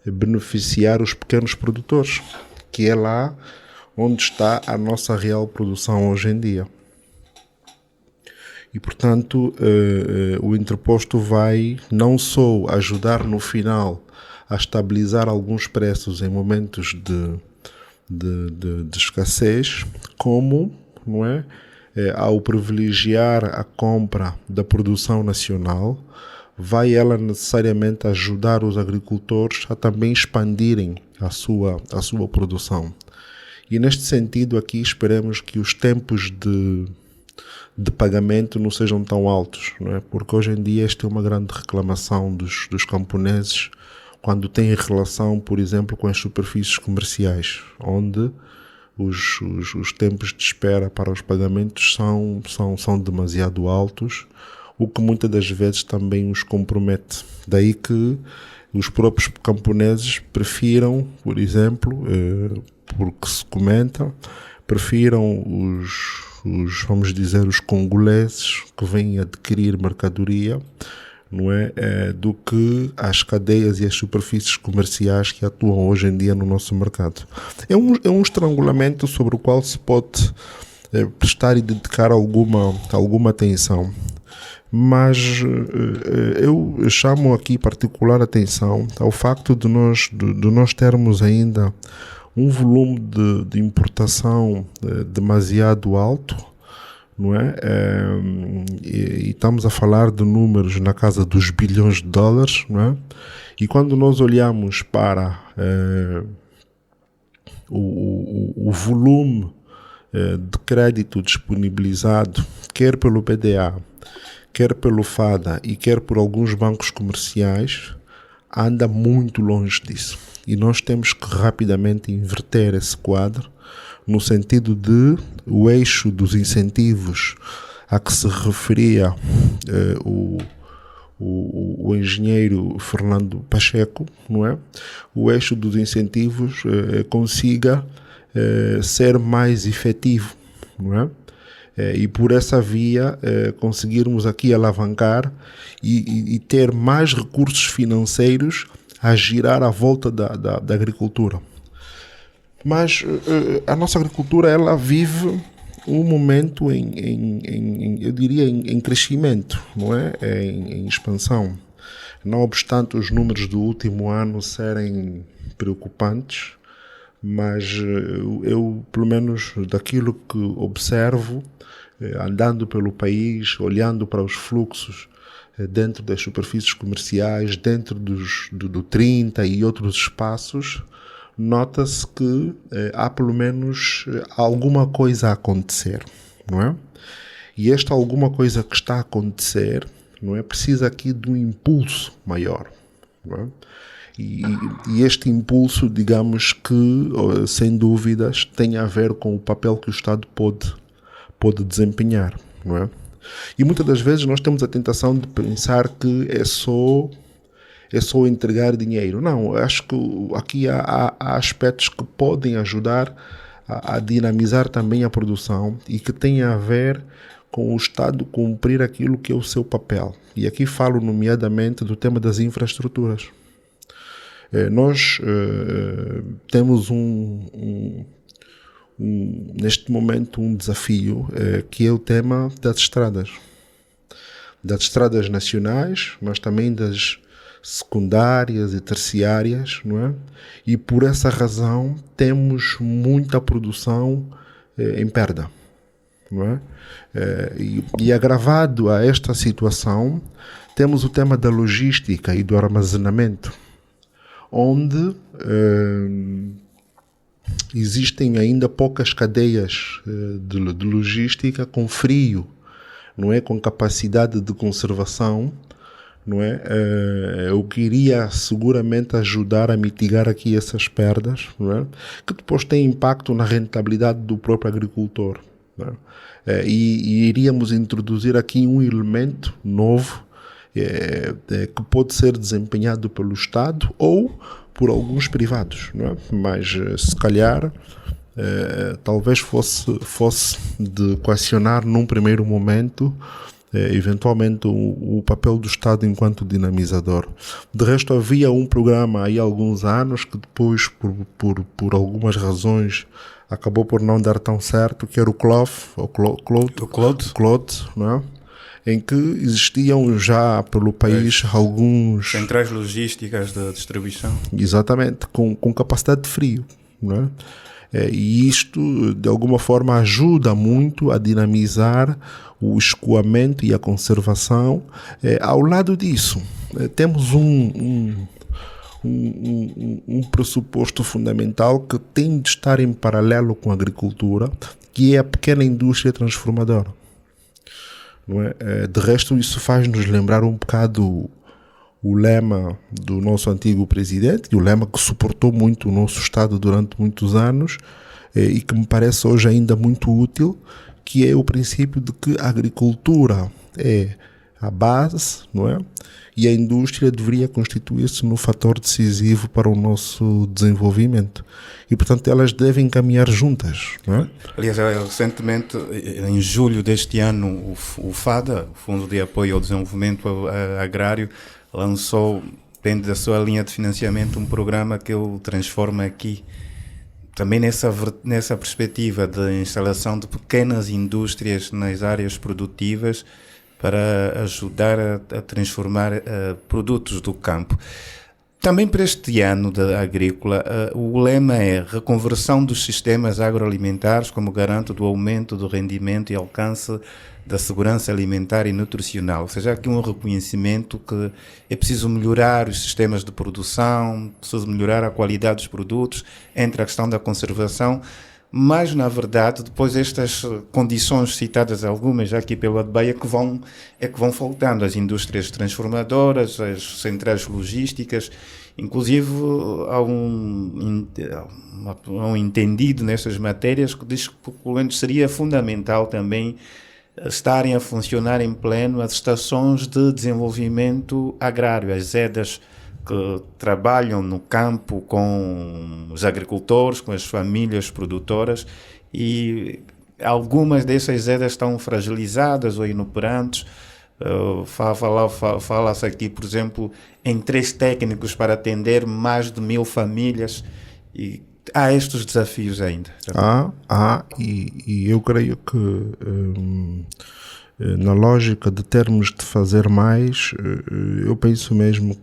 beneficiar os pequenos produtores, que é lá onde está a nossa real produção hoje em dia. E, portanto, o entreposto vai não só ajudar no final a estabilizar alguns preços em momentos de escassez, como, não é, ao privilegiar a compra da produção nacional, vai ela necessariamente ajudar os agricultores a também expandirem a sua produção. E neste sentido aqui esperamos que os tempos de pagamento não sejam tão altos, não é? Porque hoje em dia esta é uma grande reclamação dos camponeses quando tem relação, por exemplo, com as superfícies comerciais, onde os tempos de espera para os pagamentos são demasiado altos, o que muitas das vezes também os compromete. Daí que os próprios camponeses prefiram, por exemplo, porque se comenta, prefiram vamos dizer, os congoleses que vêm adquirir mercadoria, não é, do que as cadeias e as superfícies comerciais que atuam hoje em dia no nosso mercado. É um estrangulamento sobre o qual se pode prestar e dedicar alguma atenção. Mas eu chamo aqui particular atenção ao facto de nós termos ainda um volume de importação demasiado alto, não é? E estamos a falar de números na casa dos bilhões de dólares, não é? E quando nós olhamos para o volume de crédito disponibilizado, quer pelo BDA, quer pelo FADA e quer por alguns bancos comerciais, anda muito longe disso. E nós temos que rapidamente inverter esse quadro no sentido de o eixo dos incentivos a que se referia o engenheiro Fernando Pacheco, não é? O eixo dos incentivos consiga ser mais efetivo, não é? E por essa via conseguirmos aqui alavancar e ter mais recursos financeiros a girar à volta da agricultura. Mas a nossa agricultura, ela vive um momento eu diria em crescimento, não é? Em expansão. Não obstante os números do último ano serem preocupantes, mas eu, pelo menos daquilo que observo, andando pelo país, olhando para os fluxos dentro das superfícies comerciais, dentro do 30 e outros espaços, nota-se que há pelo menos alguma coisa a acontecer, não é? E esta alguma coisa que está a acontecer, não é? Precisa aqui de um impulso maior, não é? E este impulso, digamos que, sem dúvidas, tem a ver com o papel que o Estado pode desempenhar, não é? E muitas das vezes nós temos a tentação de pensar que é só entregar dinheiro. Não, acho que aqui há aspectos que podem ajudar a dinamizar também a produção e que têm a ver com o Estado cumprir aquilo que é o seu papel. E aqui falo nomeadamente do tema das infraestruturas. Nós temos neste momento um desafio que é o tema das estradas nacionais, mas também das secundárias e terciárias, não é? E por essa razão temos muita produção em perda, não é? E agravado a esta situação, temos o tema da logística e do armazenamento, onde existem ainda poucas cadeias de logística com frio, não é? Com capacidade de conservação, não é? O que iria seguramente ajudar a mitigar aqui essas perdas, não é? Que depois tem impacto na rentabilidade do próprio agricultor, não é? E iríamos introduzir aqui um elemento novo que pode ser desempenhado pelo Estado ou por alguns privados, não é? Mas se calhar talvez fosse de equacionar num primeiro momento eventualmente o papel do Estado enquanto dinamizador. De resto, havia um programa aí há alguns anos que depois, por algumas razões, acabou por não dar tão certo, que era o CLOD, não é? Em que existiam já pelo país alguns... Centrais logísticas de distribuição. Exatamente, com capacidade de frio, não é? E isto, de alguma forma, ajuda muito a dinamizar o escoamento e a conservação. Ao lado disso, temos um pressuposto fundamental que tem de estar em paralelo com a agricultura, que é a pequena indústria transformadora. Não é? De resto, isso faz-nos lembrar um bocado o lema do nosso antigo presidente, o lema que suportou muito o nosso Estado durante muitos anos e que me parece hoje ainda muito útil, que é o princípio de que a agricultura é a base, não é? E a indústria deveria constituir-se no fator decisivo para o nosso desenvolvimento. E, portanto, elas devem caminhar juntas, não é? Aliás, recentemente, em julho deste ano, o FADA, o Fundo de Apoio ao Desenvolvimento Agrário, lançou, dentro da sua linha de financiamento, um programa que ele transforma aqui, também nessa perspectiva de instalação de pequenas indústrias nas áreas produtivas para ajudar a transformar produtos do campo. Também para este ano da agrícola, o lema é reconversão dos sistemas agroalimentares como garante do aumento do rendimento e alcance da segurança alimentar e nutricional. Ou seja, há aqui um reconhecimento que é preciso melhorar os sistemas de produção, preciso melhorar a qualidade dos produtos, entre a questão da conservação, mas na verdade depois estas condições citadas, algumas já aqui pelo Adebayo, é que vão faltando. As indústrias transformadoras, as centrais logísticas, inclusive há um entendido nestas matérias que diz que seria fundamental também estarem a funcionar em pleno as estações de desenvolvimento agrário, as ZEDAs, que trabalham no campo com os agricultores, com as famílias produtoras, e algumas dessas ZEDAs estão fragilizadas ou inoperantes. Fala-se aqui, por exemplo, em 3 técnicos para atender mais de 1000 famílias, e há estes desafios ainda. E eu creio que na lógica de termos de fazer mais, eu penso mesmo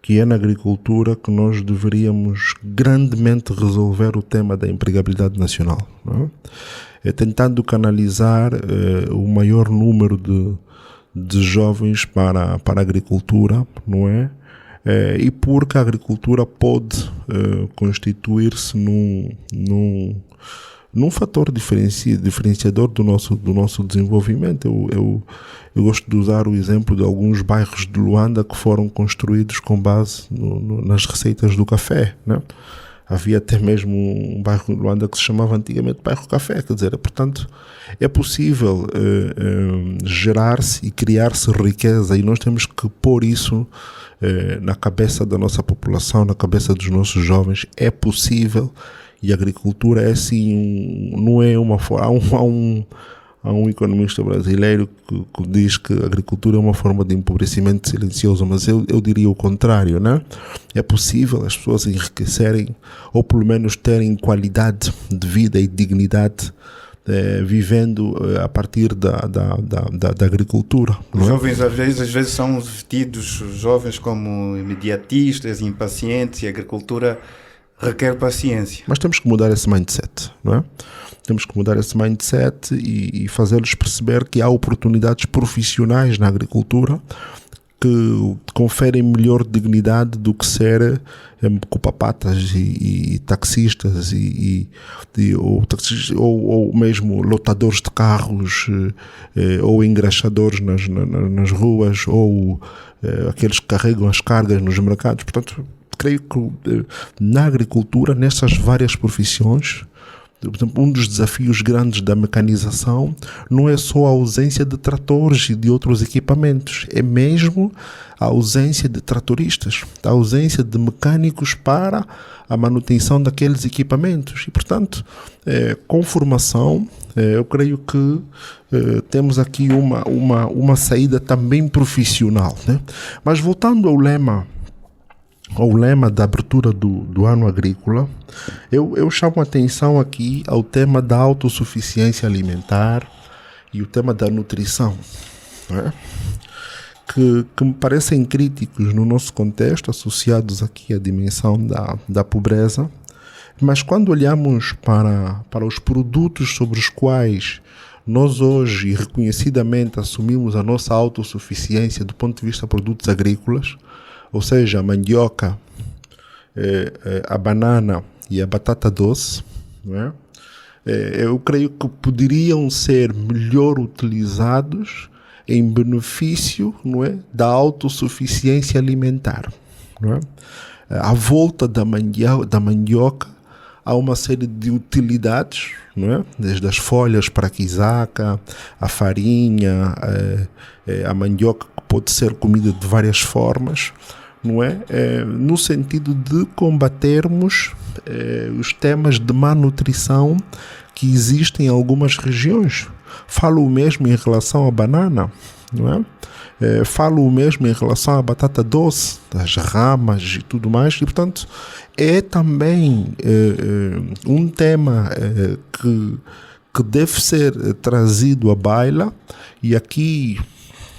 que é na agricultura que nós deveríamos grandemente resolver o tema da empregabilidade nacional, não é? Tentando canalizar o maior número de jovens para a agricultura, não é? E porque a agricultura pode constituir-se num fator diferenciador do nosso desenvolvimento. Eu gosto de usar o exemplo de alguns bairros de Luanda que foram construídos com base nas receitas do café, né? Havia até mesmo um bairro de Luanda que se chamava antigamente bairro Café, quer dizer, portanto, é possível gerar-se e criar-se riqueza, e nós temos que pôr isso na cabeça da nossa população, na cabeça dos nossos jovens. É possível, e a agricultura é sim, não é uma forma. Há um economista brasileiro que diz que a agricultura é uma forma de empobrecimento silencioso, mas eu diria o contrário, né? É possível as pessoas enriquecerem, ou pelo menos terem qualidade de vida e dignidade vivendo a partir da agricultura. Os jovens às vezes são tidos jovens como imediatistas, impacientes, e a agricultura requer paciência. Mas temos que mudar esse mindset, não é? Temos que mudar esse mindset e fazê-los perceber que há oportunidades profissionais na agricultura que conferem melhor dignidade do que ser copapatas e taxistas ou mesmo lotadores de carros ou engraxadores nas ruas, ou aqueles que carregam as cargas nos mercados. Portanto, creio que na agricultura, nessas várias profissões, por exemplo, um dos desafios grandes da mecanização não é só a ausência de tratores e de outros equipamentos, é mesmo a ausência de tratoristas, a ausência de mecânicos para a manutenção daqueles equipamentos. E, portanto, com formação, eu creio que temos aqui uma saída também profissional, né? Mas voltando ao lema da abertura do ano agrícola, eu chamo a atenção aqui ao tema da autossuficiência alimentar e o tema da nutrição, né? Que me parecem críticos no nosso contexto, associados aqui à dimensão da pobreza. Mas quando olhamos para os produtos sobre os quais nós hoje reconhecidamente assumimos a nossa autossuficiência do ponto de vista de produtos agrícolas, ou seja, a mandioca, a banana e a batata doce, não é? Eu creio que poderiam ser melhor utilizados em benefício, não é, da autossuficiência alimentar, não é? À volta da mandioca há uma série de utilidades, não é? Desde as folhas para a quisaca, a farinha, a mandioca, que pode ser comida de várias formas, não é? No sentido de combatermos os temas de má nutrição que existem em algumas regiões. Falo mesmo em relação à banana, não é? Falo o mesmo em relação à batata doce, das ramas e tudo mais, e portanto é também um tema que deve ser trazido à baila, e aqui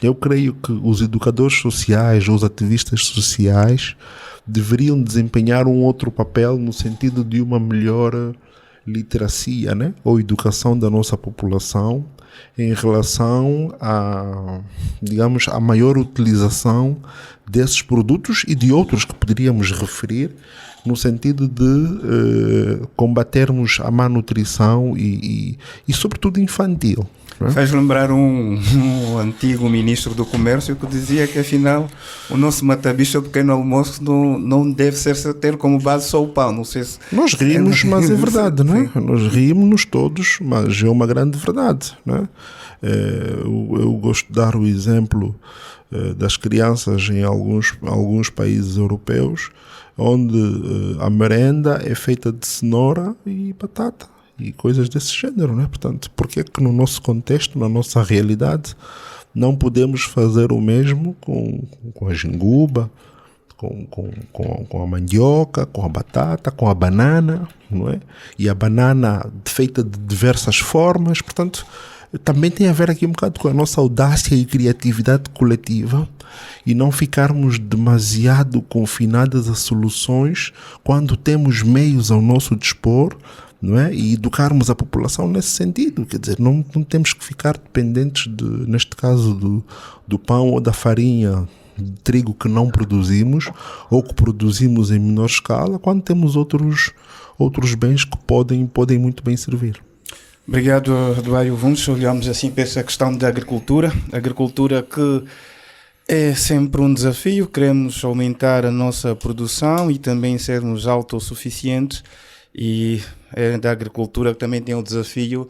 eu creio que os educadores sociais, os ativistas sociais deveriam desempenhar um outro papel no sentido de uma melhor literacia, né? Ou educação da nossa população em relação a, digamos, a maior utilização desses produtos e de outros que poderíamos referir, no sentido de combatermos a má nutrição e sobretudo infantil. Faz lembrar um antigo ministro do Comércio que dizia que afinal o nosso matabicho, o pequeno almoço, não deve ter como base só o pão. Não sei se... Nós rimos, mas é verdade, não é? Nós rimos todos, mas é uma grande verdade, não é? Eu gosto de dar o exemplo das crianças em alguns países europeus, onde a merenda é feita de cenoura e batata e coisas desse género, né? Portanto, porque é que no nosso contexto, na nossa realidade, não podemos fazer o mesmo com a jinguba, com a mandioca, com a batata, com a banana, não é? E a banana feita de diversas formas, portanto, também tem a ver aqui um bocado com a nossa audácia e criatividade coletiva, e não ficarmos demasiado confinadas a soluções quando temos meios ao nosso dispor, não é? E educarmos a população nesse sentido. Quer dizer, não temos que ficar dependentes, neste caso, do pão ou da farinha de trigo que não produzimos ou que produzimos em menor escala, quando temos outros bens que podem muito bem servir. Obrigado, Eduardo Vuns. Olhamos assim para essa questão da agricultura. Agricultura que é sempre um desafio. Queremos aumentar a nossa produção e também sermos autossuficientes. E da agricultura também tem o desafio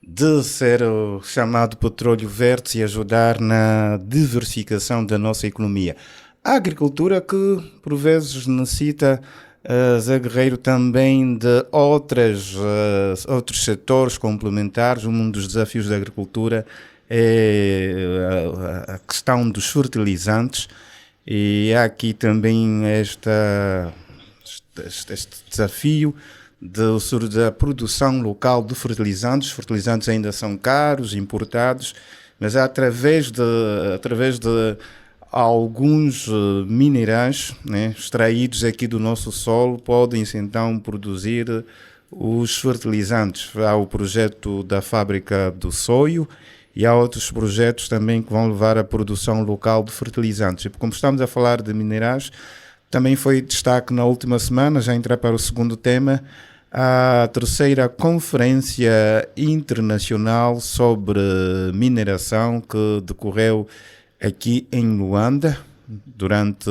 de ser o chamado petróleo verde e ajudar na diversificação da nossa economia. A agricultura que, por vezes, necessita, Zé Guerreiro, também de outros setores complementares. Um dos desafios da agricultura é a questão dos fertilizantes, e há aqui também este desafio da produção local de fertilizantes. Os fertilizantes ainda são caros, importados, mas através de alguns minerais, né, extraídos aqui do nosso solo, podem-se então produzir os fertilizantes. Há o projeto da fábrica do soio e há outros projetos também que vão levar à produção local de fertilizantes. E como estamos a falar de minerais, também foi destaque na última semana, já entrar para o segundo tema, a terceira Conferência Internacional sobre Mineração, que decorreu aqui em Luanda durante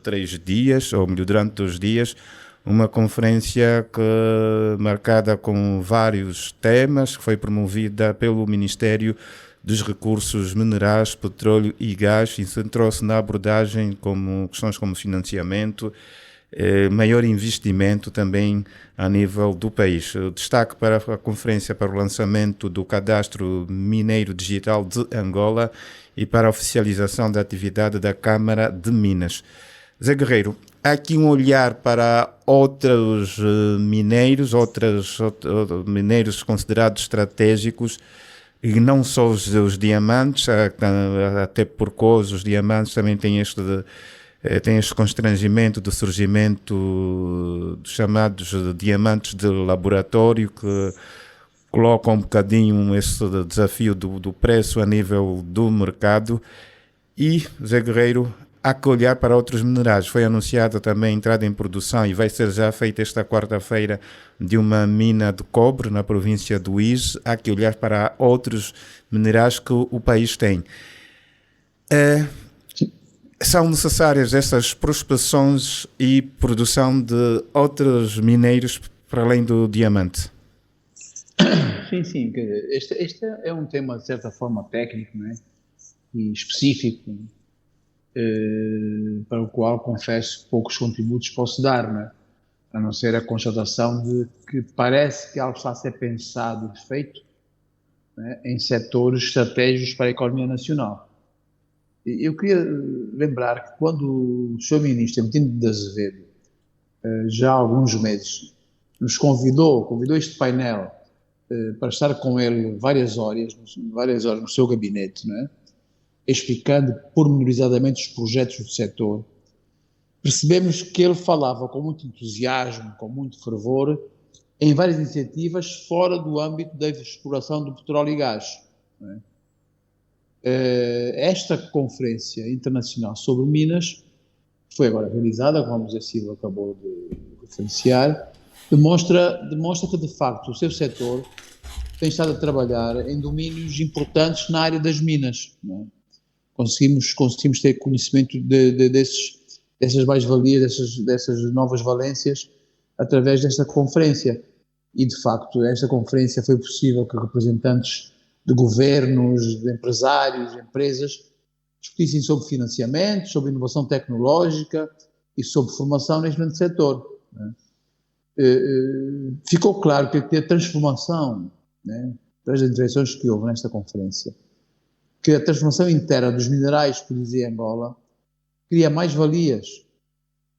3 dias, ou melhor, durante 2 dias, uma conferência marcada com vários temas, que foi promovida pelo Ministério dos Recursos Minerais, Petróleo e Gás, e centrou-se na abordagem como questões como financiamento, maior investimento também a nível do país. Destaque para a conferência para o lançamento do Cadastro Mineiro Digital de Angola e para a oficialização da atividade da Câmara de Minas. Zé Guerreiro, há aqui um olhar para outros mineiros, outros mineiros considerados estratégicos, e não só os diamantes, até porque hoje os diamantes também têm este constrangimento do surgimento dos chamados diamantes de laboratório, que colocam um bocadinho esse desafio do preço a nível do mercado. E, Zé Guerreiro, há que olhar para outros minerais. Foi anunciada também a entrada em produção, e vai ser já feita esta quarta-feira, de uma mina de cobre na província do Ise. Há que olhar para outros minerais que o país tem. São necessárias essas prospecções e produção de outros mineiros para além do diamante? Sim. Este é um tema, de certa forma, técnico, não é? E específico, para o qual, confesso, poucos contributos posso dar, não é? A não ser a constatação de que parece que algo está a ser pensado e feito, não é, em setores estratégicos para a economia nacional. Eu queria lembrar que quando o Sr. Ministro Martins de Azevedo, já há alguns meses, nos convidou este painel para estar com ele várias horas no seu gabinete, não é? Explicando pormenorizadamente os projetos do setor, percebemos que ele falava com muito entusiasmo, com muito fervor, em várias iniciativas fora do âmbito da exploração do petróleo e gás. Não é? Esta conferência internacional sobre Minas, que foi agora realizada, como o José Silva acabou de referenciar, demonstra que, de facto, o seu setor tem estado a trabalhar em domínios importantes na área das minas. Não é? Conseguimos ter conhecimento dessas mais-valias, dessas novas valências, através desta conferência. E, de facto, esta conferência foi possível que representantes de governos, de empresários, de empresas, discutissem sobre financiamento, sobre inovação tecnológica e sobre formação neste grande setor. Né? Ficou claro que a transformação, né, das intervenções que houve nesta conferência, que a transformação interna dos minerais, por dizer Angola, cria mais-valias,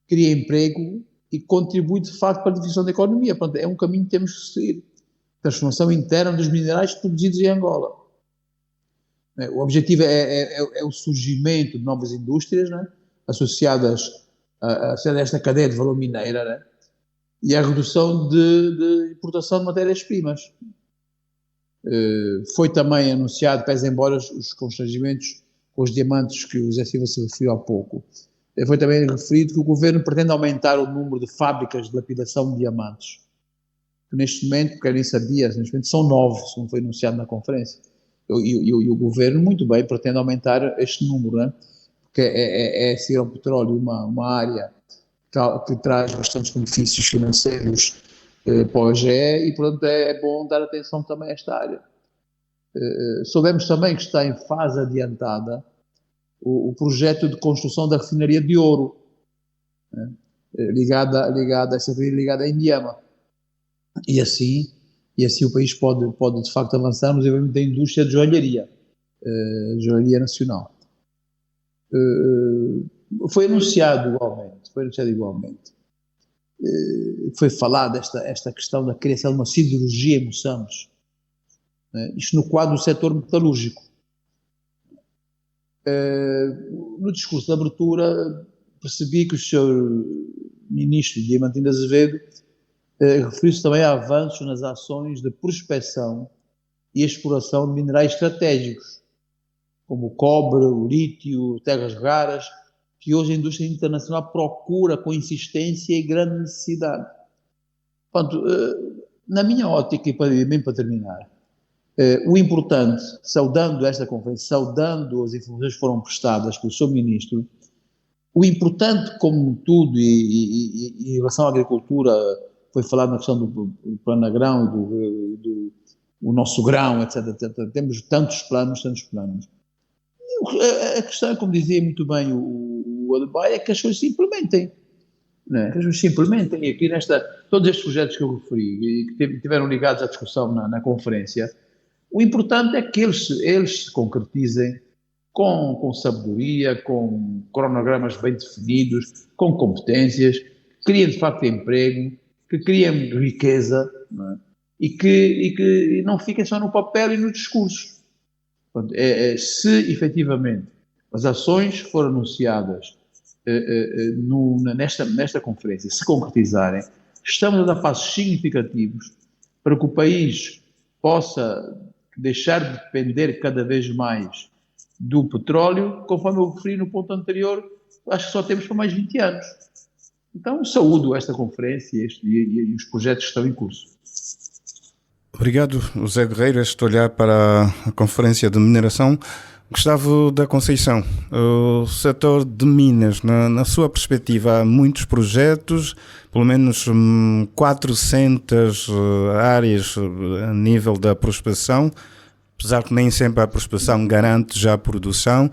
cria emprego e contribui, de facto, para a definição da economia. Portanto, é um caminho que temos que seguir. Transformação interna dos minerais produzidos em Angola. O objetivo é o surgimento de novas indústrias, né, associadas a esta cadeia de valor mineira, né, e a redução de importação de matérias-primas. Foi também anunciado, pese embora os constrangimentos com os diamantes que o Zé Silva se referiu há pouco, foi também referido que o governo pretende aumentar o número de fábricas de lapidação de diamantes. Neste momento, porque eu nem sabia, neste momento são 9, como foi anunciado na conferência. E o governo, muito bem, pretende aumentar este número, né? Porque seguir ao petróleo uma área que traz bastantes benefícios financeiros para o OGE e, portanto, é bom dar atenção também a esta área. Soubemos também que está em fase adiantada o projeto de construção da refinaria de ouro, né? ligada à Indiama. E assim o país pode de facto avançar no desenvolvimento da indústria de joalharia nacional. Foi anunciado igualmente. Foi falada esta questão da criação de uma siderurgia em Moçambique, né? Isto no quadro do setor metalúrgico. No discurso de abertura percebi que o Sr. Ministro Diamantino de Azevedo referiu-se também a avanços nas ações de prospecção e exploração de minerais estratégicos, como o cobre, o lítio, terras raras, que hoje a indústria internacional procura com insistência e grande necessidade. Portanto, na minha ótica, e bem para terminar, o importante, saudando esta conferência, saudando as informações que foram prestadas pelo Sr. Ministro, o importante, como tudo, e em relação à agricultura, foi falado na questão do plano agrão, do nosso grão, etc. Temos tantos planos. A questão é, como dizia muito bem o Adebayo, é que as coisas se implementem. Né? Que as coisas se implementem. E aqui todos estes projetos que eu referi e que estiveram ligados à discussão na conferência, o importante é que eles se concretizem com sabedoria, com cronogramas bem definidos, com competências, que criem de facto emprego, que criem riqueza, não é? e que não fiquem só no papel e no discurso. Portanto, se efetivamente as ações que foram anunciadas nesta conferência se concretizarem, estamos a dar passos significativos para que o país possa deixar de depender cada vez mais do petróleo, conforme eu referi no ponto anterior, acho que só temos para mais 20 anos. Então, saúdo esta conferência e os projetos que estão em curso. Obrigado, José Guerreiro. Este olhar para a Conferência de Mineração. Gustavo da Conceição, o setor de Minas, na sua perspectiva, há muitos projetos, pelo menos 400 áreas a nível da prospecção, apesar que nem sempre a prospecção garante já a produção,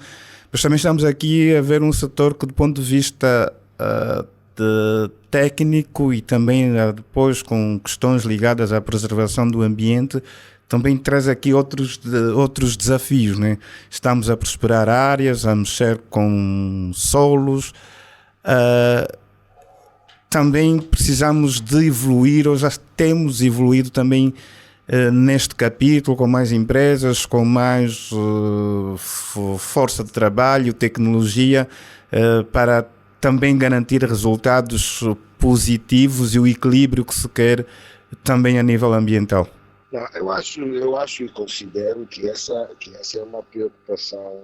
mas também estamos aqui a ver um setor que, do ponto de vista técnico e também depois com questões ligadas à preservação do ambiente, também traz aqui outros desafios, né? Estamos a prosperar áreas, a mexer com solos, também precisamos de evoluir, ou já temos evoluído também neste capítulo, com mais empresas, com mais força de trabalho, tecnologia, para também garantir resultados positivos e o equilíbrio que se quer também a nível ambiental. Não, eu acho e considero que essa é uma preocupação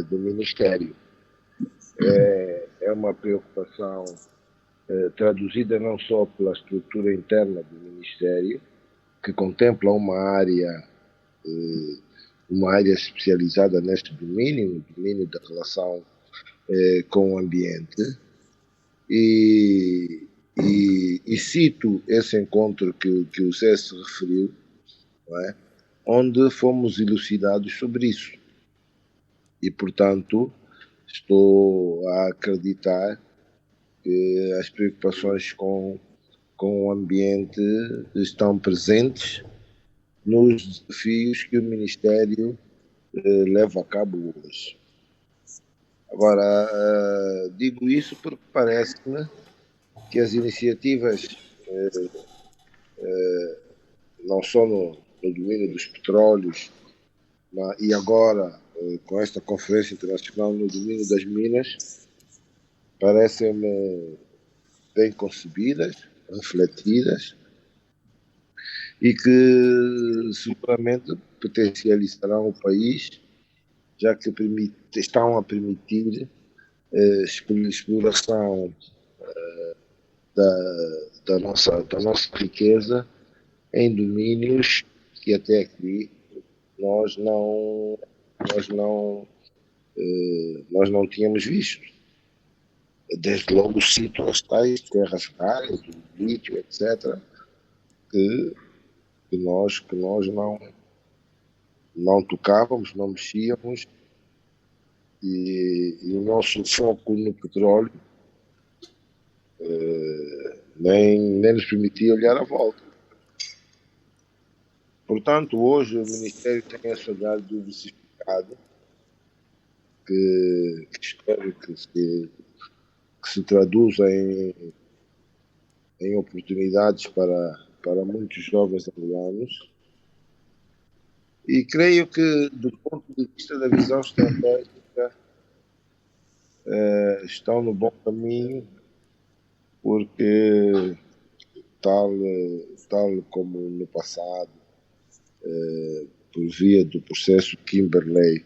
do Ministério. É uma preocupação traduzida não só pela estrutura interna do Ministério, que contempla uma área especializada neste domínio, no domínio da relação com o ambiente, e cito esse encontro que o Zé se referiu, não é? Onde fomos elucidados sobre isso. E, portanto, estou a acreditar que as preocupações com o ambiente estão presentes nos desafios que o Ministério leva a cabo hoje. Agora, digo isso porque parece-me que as iniciativas, não só no domínio dos petróleos, e agora com esta conferência internacional no domínio das minas, parecem-me bem concebidas, refletidas, e que seguramente potencializarão o país, já que estão a permitir exploração da nossa riqueza em domínios que até aqui nós não tínhamos visto. Desde logo cito as tais terras raras, o lítio, etc., que nós não tocávamos, não mexíamos, e o nosso foco no petróleo nem nos permitia olhar à volta. Portanto, hoje o Ministério tem esse olhar diversificado que espero que se traduza em oportunidades para muitos jovens angolanos, e creio que, do ponto de vista da visão estratégica, estão no bom caminho, porque tal como no passado, por via do processo Kimberley,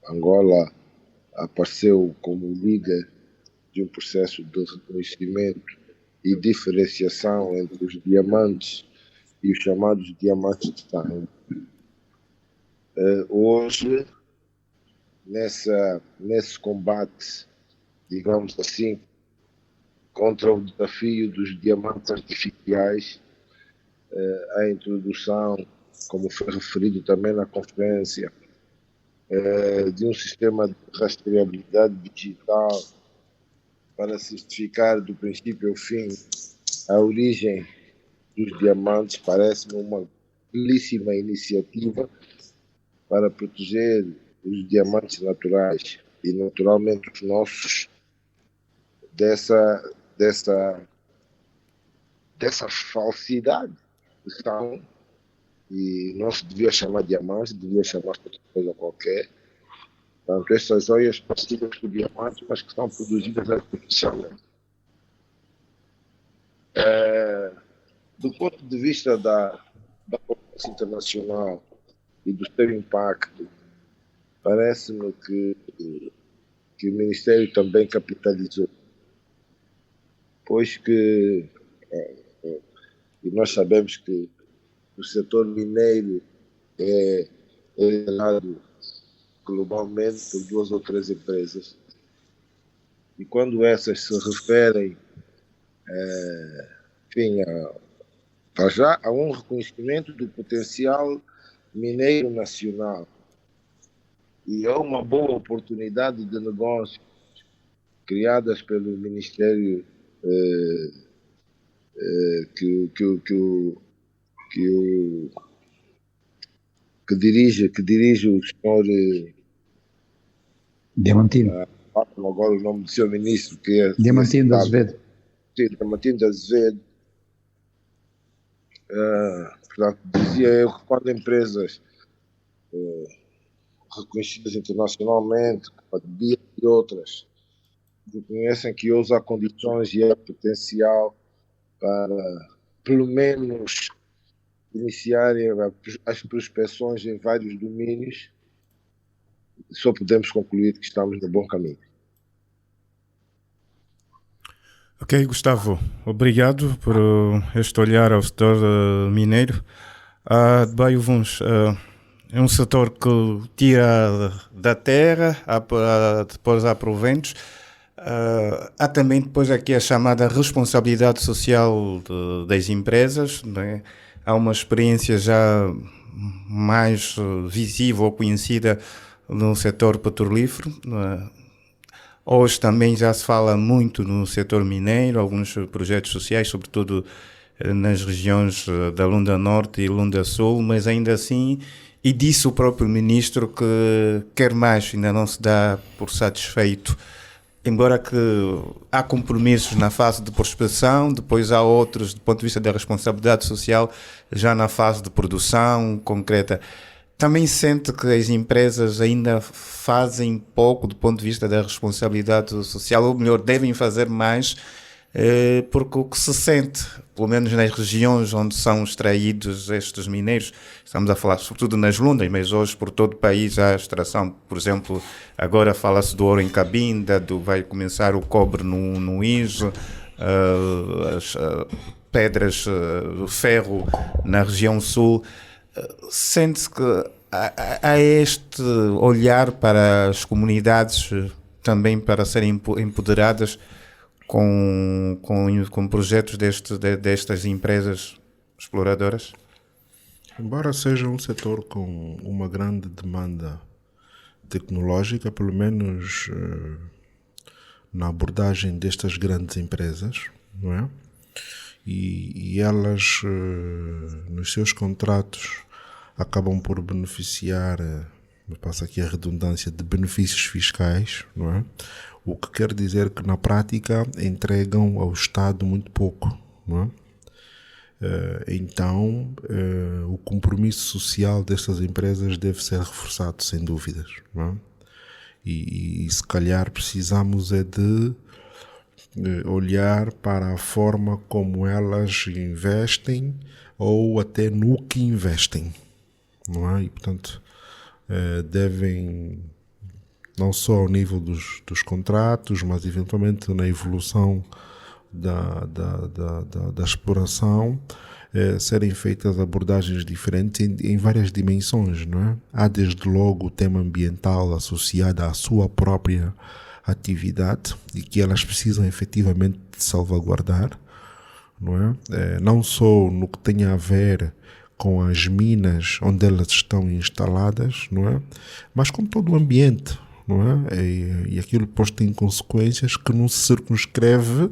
Angola apareceu como líder de um processo de reconhecimento e diferenciação entre os diamantes e os chamados diamantes de sangue. Hoje, nesse combate, digamos assim, contra o desafio dos diamantes artificiais, a introdução, como foi referido também na conferência, de um sistema de rastreabilidade digital para certificar do princípio ao fim a origem dos diamantes, parece-me uma belíssima iniciativa para proteger os diamantes naturais e naturalmente os nossos dessa falsidade que são, e não se devia chamar diamantes, devia chamar outra coisa qualquer. Portanto, essas joias parecidas com diamantes, mas que são produzidas artificialmente. Do ponto de vista da cooperação internacional e do seu impacto, parece-me que o Ministério também capitalizou, pois que e nós sabemos que o setor mineiro é liderado globalmente por 2 ou 3 empresas, e quando essas se referem a um reconhecimento do potencial mineiro nacional e a uma boa oportunidade de negócio criadas pelo Ministério que que dirige o senhor, Diamantino. agora o nome do seu ministro, que é Diamantino de Azevedo. Sim, Diamantino de Azevedo. Portanto, dizia eu que quando empresas reconhecidas internacionalmente, como a BIA e outras, reconhecem que há condições e há potencial para, pelo menos, iniciarem as prospecções em vários domínios, só podemos concluir que estamos no bom caminho. Ok, Gustavo, obrigado por este olhar ao setor mineiro. De Baio Vuns, é um setor que tira da terra, depois há proventos. Há também depois aqui a chamada responsabilidade social das empresas, né? Há uma experiência já mais visível ou conhecida no setor petrolífero. Hoje também já se fala muito no setor mineiro, alguns projetos sociais, sobretudo nas regiões da Lunda Norte e Lunda Sul, mas ainda assim, e disse o próprio ministro que quer mais, ainda não se dá por satisfeito. Embora que há compromissos na fase de prospecção, depois há outros do ponto de vista da responsabilidade social, já na fase de produção concreta. Também sente que as empresas ainda fazem pouco do ponto de vista da responsabilidade social, ou melhor, devem fazer mais, porque o que se sente, pelo menos nas regiões onde são extraídos estes mineiros, estamos a falar sobretudo nas Lundas, mas hoje por todo o país há extração, por exemplo, agora fala-se do ouro em Cabinda, vai começar o cobre no ISO, as pedras, o ferro na região sul. Sente-se que há este olhar para as comunidades também para serem empoderadas com projetos destas empresas exploradoras? Embora seja um setor com uma grande demanda tecnológica, pelo menos na abordagem destas grandes empresas, não é? E elas, nos seus contratos, acabam por beneficiar, passa aqui a redundância, de benefícios fiscais, não é? O que quer dizer que na prática entregam ao Estado muito pouco, não é? Então, o compromisso social destas empresas deve ser reforçado, sem dúvidas, não é? E se calhar precisamos de olhar para a forma como elas investem ou até no que investem, não é? E, portanto, devem, não só ao nível dos contratos, mas eventualmente na evolução da exploração, serem feitas abordagens diferentes em várias dimensões, não é? Há desde logo o tema ambiental associado à sua própria atividade e que elas precisam efetivamente de salvaguardar, não é? Não só no que tem a ver com as minas onde elas estão instaladas, não é? Mas com todo o ambiente, não é? E aquilo posto em consequências que não se circunscreve,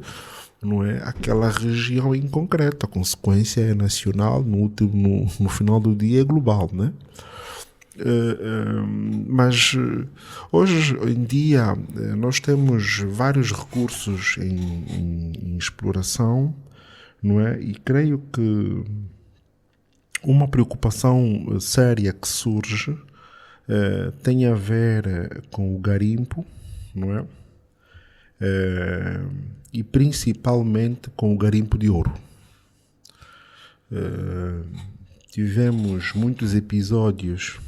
não é, aquela região em concreto. A consequência é nacional, no final do dia é global, né? Mas hoje em dia nós temos vários recursos em exploração, não é? E creio que uma preocupação séria que surge tem a ver com o garimpo, não é? E principalmente com o garimpo de ouro. Tivemos muitos episódios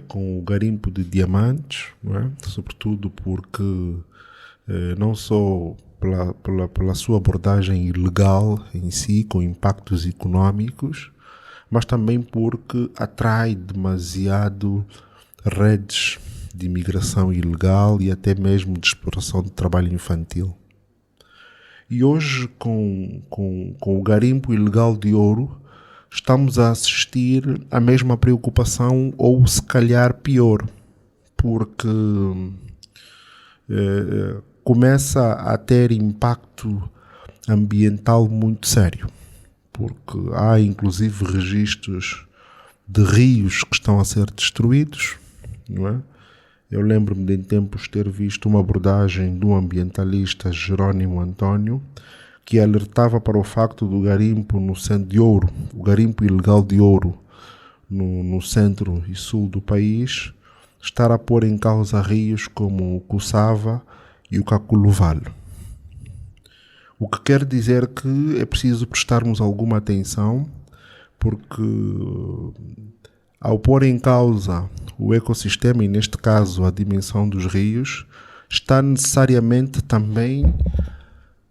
com o garimpo de diamantes, não é? Sobretudo porque não só pela sua abordagem ilegal em si, com impactos económicos, mas também porque atrai demasiado redes de imigração ilegal e até mesmo de exploração de trabalho infantil. E hoje, com o garimpo ilegal de ouro, estamos a assistir à mesma preocupação, ou se calhar pior, porque começa a ter impacto ambiental muito sério, porque há inclusive registros de rios que estão a ser destruídos, não é? Eu lembro-me de em tempos ter visto uma abordagem do ambientalista Jerónimo António, que alertava para o facto do garimpo no centro de ouro, o garimpo ilegal de ouro no centro e sul do país, estar a pôr em causa rios como o Cuçava e o Caculuval. O que quer dizer que é preciso prestarmos alguma atenção, porque ao pôr em causa o ecossistema, e neste caso a dimensão dos rios, está necessariamente também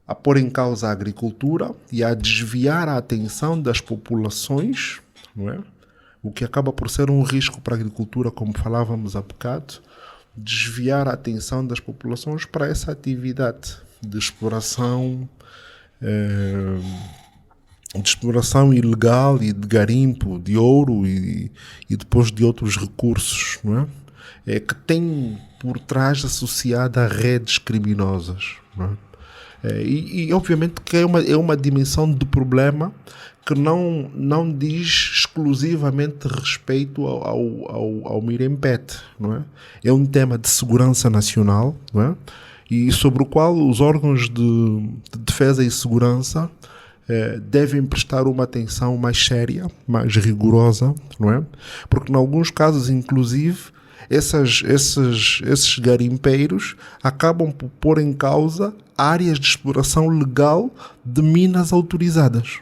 a pôr em causa a agricultura e a desviar a atenção das populações, não é? O que acaba por ser um risco para a agricultura, como falávamos há bocado, desviar a atenção das populações para essa atividade de exploração ilegal e de garimpo de ouro e depois de outros recursos, não é? Que tem por trás associada a redes criminosas, não é? E obviamente que é uma dimensão do problema que não diz exclusivamente respeito ao Mirempete, não é? É um tema de segurança nacional, não é? E sobre o qual os órgãos de defesa e segurança devem prestar uma atenção mais séria, mais rigorosa, não é? Porque em alguns casos, inclusive, esses garimpeiros acabam por pôr em causa áreas de exploração legal de minas autorizadas.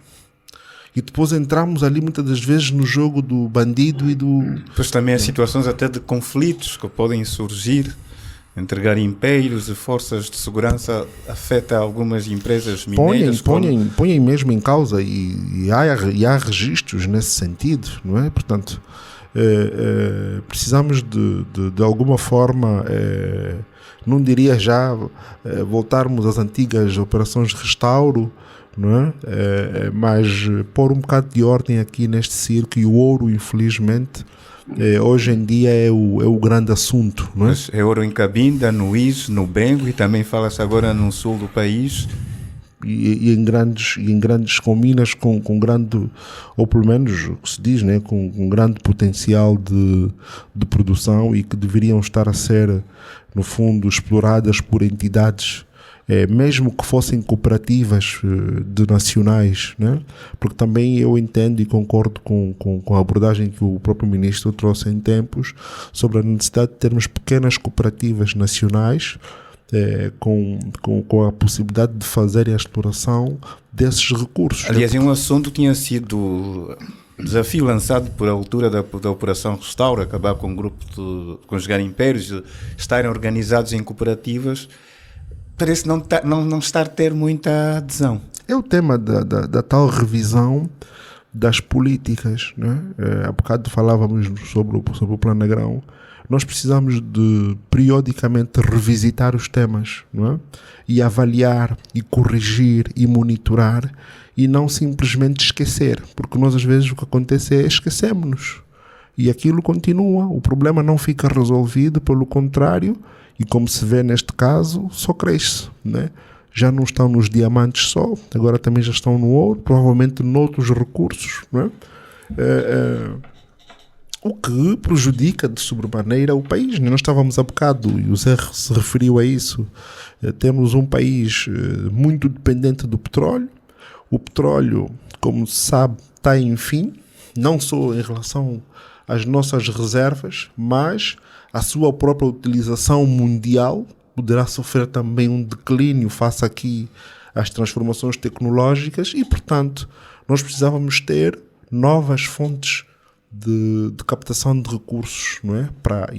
E depois entramos ali muitas das vezes no jogo do bandido e do... Pois também há situações até de conflitos que podem surgir entre garimpeiros e forças de segurança, afeta algumas empresas mineiras. Põem mesmo em causa e há registros nesse sentido, não é? Portanto, precisamos de alguma forma, não diria já voltarmos às antigas operações de restauro, não é? Mas pôr um bocado de ordem aqui neste circo, e o ouro, infelizmente, hoje em dia é o grande assunto, não é? É ouro em Cabinda, no Is, no Bengo, e também fala-se agora no sul do país. E em grandes com minas com grande, ou pelo menos o que se diz, né, com grande potencial de produção, e que deveriam estar a ser, no fundo, exploradas por entidades, mesmo que fossem cooperativas de nacionais, né? Porque também eu entendo e concordo com a abordagem que o próprio ministro trouxe em tempos sobre a necessidade de termos pequenas cooperativas nacionais com a possibilidade de fazer a exploração desses recursos. Aliás, é um assunto que tinha sido desafio lançado por altura da Operação Restauro, acabar com um grupo com os garimpeiros, estarem organizados em cooperativas. Parece não estar a ter muita adesão. É o tema da tal revisão das políticas, né? Há bocado falávamos sobre o Plano Agrão. Nós precisamos de periodicamente revisitar os temas, não é? E avaliar, e corrigir, e monitorar, e não simplesmente esquecer, porque nós às vezes o que acontece é esquecemos-nos e aquilo continua, o problema não fica resolvido, pelo contrário, e como se vê neste caso, só cresce, né? Já não estão nos diamantes só, agora também já estão no ouro, provavelmente noutros recursos, não é? O que prejudica de sobremaneira o país. Nós estávamos há bocado, e o Zé se referiu a isso, temos um país muito dependente do petróleo. O petróleo, como se sabe, está em fim, não só em relação às nossas reservas, mas a sua própria utilização mundial poderá sofrer também um declínio face aqui às transformações tecnológicas, e, portanto, nós precisávamos ter novas fontes de captação de recursos, não é? para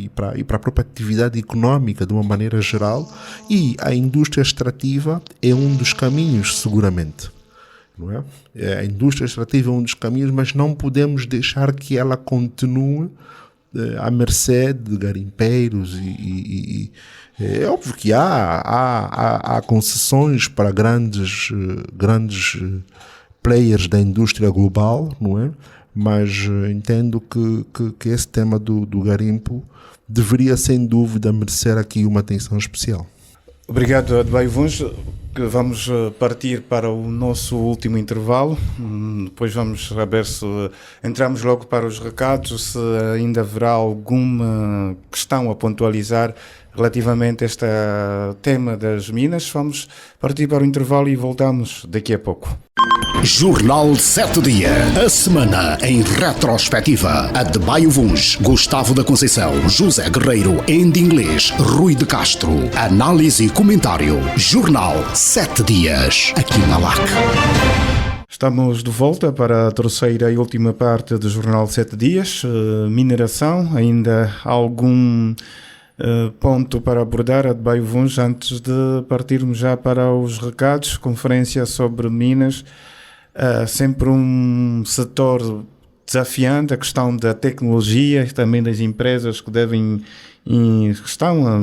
a própria atividade económica de uma maneira geral, e a indústria extrativa é um dos caminhos, seguramente, não é? A indústria extrativa é um dos caminhos, mas não podemos deixar que ela continue à mercê de garimpeiros e é óbvio que há concessões para grandes players da indústria global, não é? Mas entendo que esse tema do garimpo deveria, sem dúvida, merecer aqui uma atenção especial. Obrigado, Adbaio Vuns. Vamos partir para o nosso último intervalo. Depois vamos saber se entramos logo para os recados, se ainda haverá alguma questão a pontualizar relativamente a este tema das minas. Vamos partir para o intervalo e voltamos daqui a pouco. Jornal 7 Dias. A semana em retrospectiva. Adbaio Vuns, Gustavo da Conceição, José Guerreiro, Andy Inglês, Rui de Castro. Análise e comentário. Jornal 7 Dias. Aqui na LAC. Estamos de volta para a terceira e última parte do Jornal 7 Dias. Mineração. Ainda há algum ponto para abordar, Adbaio Vuns, antes de partirmos já para os recados? Conferência sobre minas. Sempre um setor desafiante, a questão da tecnologia e também das empresas que estão a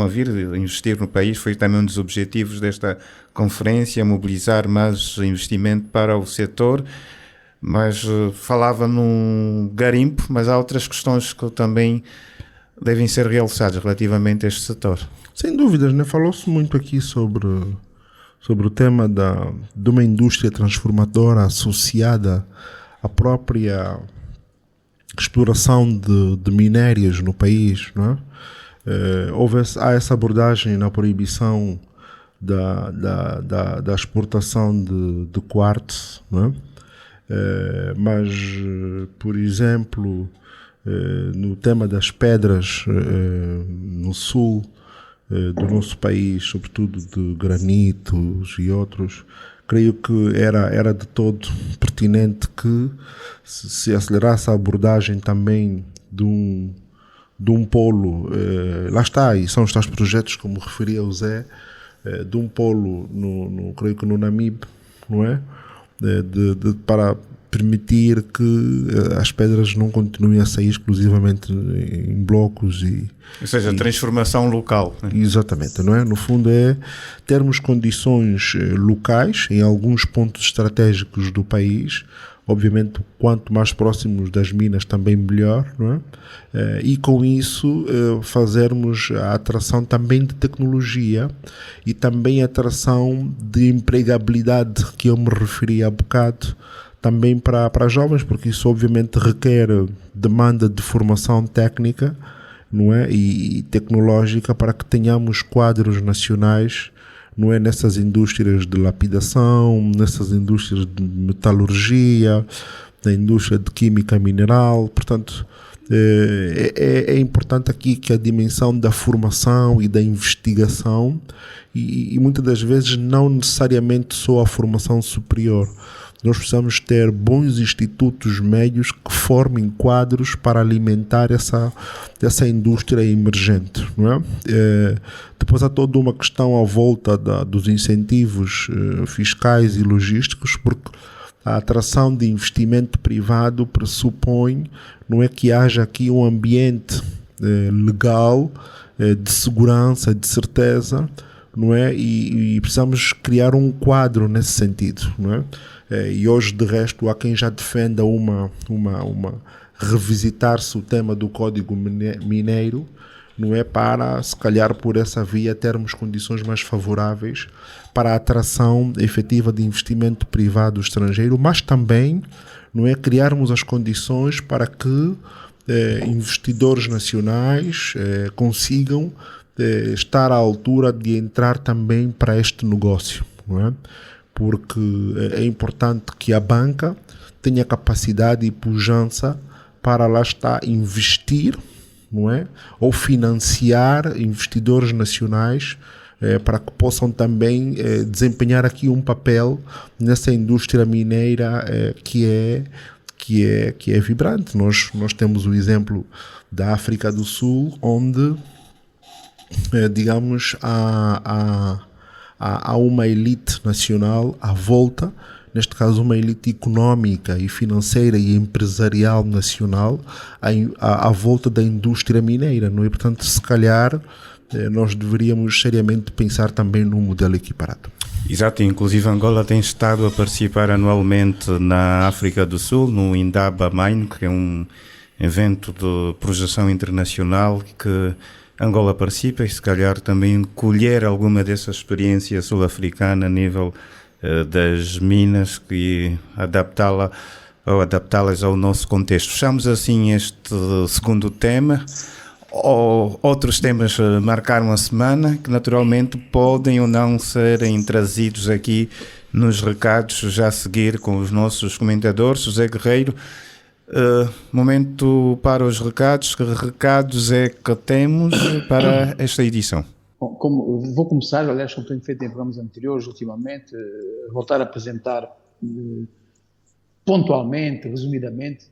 vir investir no país. Foi também um dos objetivos desta conferência, mobilizar mais investimento para o setor. Mas falava num garimpo, mas há outras questões que também devem ser realçadas relativamente a este setor. Sem dúvidas, né? Falou-se muito aqui sobre o tema de uma indústria transformadora associada à própria exploração de minérios no país, não é? Há essa abordagem na proibição da exportação de quartzo, não é? Mas, por exemplo, no tema das pedras no sul do nosso país, sobretudo de granitos e outros, creio que era de todo pertinente que se acelerasse a abordagem também de um polo, lá está, e são os tais projetos, como referia o Zé, de um polo, creio que no Namibe, não é? Para permitir que as pedras não continuem a sair exclusivamente em blocos ou seja, transformação local, né? Exatamente, não é? No fundo é termos condições locais em alguns pontos estratégicos do país, obviamente quanto mais próximos das minas também melhor, não é? E com isso fazermos a atração também de tecnologia e também a atração de empregabilidade, que eu me referi há bocado, também para jovens, porque isso obviamente requer demanda de formação técnica, não é? E tecnológica, para que tenhamos quadros nacionais, não é? Nessas indústrias de lapidação, nessas indústrias de metalurgia, na indústria de química mineral. Portanto, é importante aqui que a dimensão da formação e da investigação, e muitas das vezes não necessariamente só a formação superior. Nós precisamos ter bons institutos médios que formem quadros para alimentar essa indústria emergente, não é? Depois há toda uma questão à volta dos incentivos fiscais e logísticos, porque a atração de investimento privado pressupõe, não é, que haja aqui um ambiente legal, de segurança, de certeza, não é? E precisamos criar um quadro nesse sentido, não é? E hoje, de resto, há quem já defenda revisitar-se o tema do Código Mineiro, não é, para, se calhar por essa via, termos condições mais favoráveis para a atração efetiva de investimento privado estrangeiro, mas também, não é, criarmos as condições para que investidores nacionais consigam estar à altura de entrar também para este negócio, não é? Porque é importante que a banca tenha capacidade e pujança para, lá está, investir, não é? Ou financiar investidores nacionais para que possam também desempenhar aqui um papel nessa indústria mineira que é vibrante. Nós temos o exemplo da África do Sul, onde digamos há uma elite nacional à volta, neste caso uma elite económica e financeira e empresarial nacional à volta da indústria mineira, não é? Portanto, se calhar nós deveríamos seriamente pensar também num modelo equiparado. Exato, inclusive Angola tem estado a participar anualmente na África do Sul, no Indaba Mine, que é um evento de projeção internacional que Angola participa e se calhar também colher alguma dessa experiência sul-africana a nível das minas e adaptá-las ao nosso contexto. Fechamos assim este segundo tema. Outros temas marcaram a semana que naturalmente podem ou não serem trazidos aqui nos recados já a seguir com os nossos comentadores. José Guerreiro, momento para os recados. Que recados é que temos para esta edição? Bom, como vou começar, aliás, como tenho feito em programas anteriores ultimamente, voltar a apresentar pontualmente, resumidamente,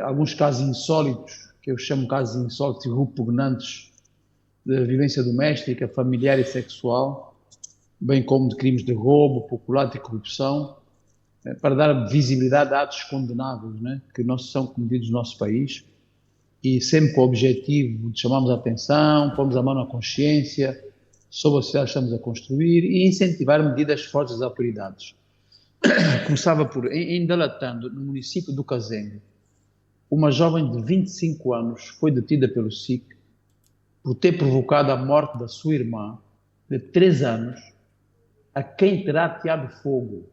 alguns casos insólitos, que eu chamo casos insólitos e repugnantes de vivência doméstica, familiar e sexual, bem como de crimes de roubo, peculato e corrupção, para dar visibilidade a atos condenáveis, né, que não são cometidos no nosso país, e sempre com o objetivo de chamarmos a atenção, pormos a mão na consciência sobre a sociedade que estamos a construir e incentivar medidas fortes das autoridades. Começava por, em Dalatando, no município do Cazengue, uma jovem de 25 anos foi detida pelo SIC por ter provocado a morte da sua irmã, de 3 anos, a quem terá ateado fogo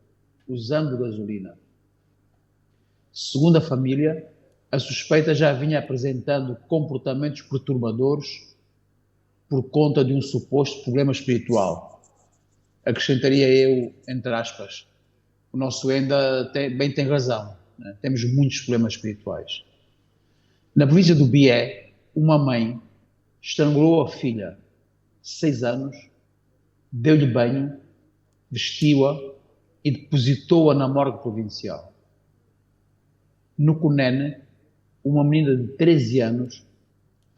usando gasolina. Segundo a família, a suspeita já vinha apresentando comportamentos perturbadores por conta de um suposto problema espiritual. Acrescentaria eu, entre aspas, o nosso Enda tem razão, né? Temos muitos problemas espirituais. Na província do Bié, uma mãe estrangulou a filha, 6 anos, deu-lhe banho, vestiu-a e depositou-a na morgue provincial. No Cunene, uma menina de 13 anos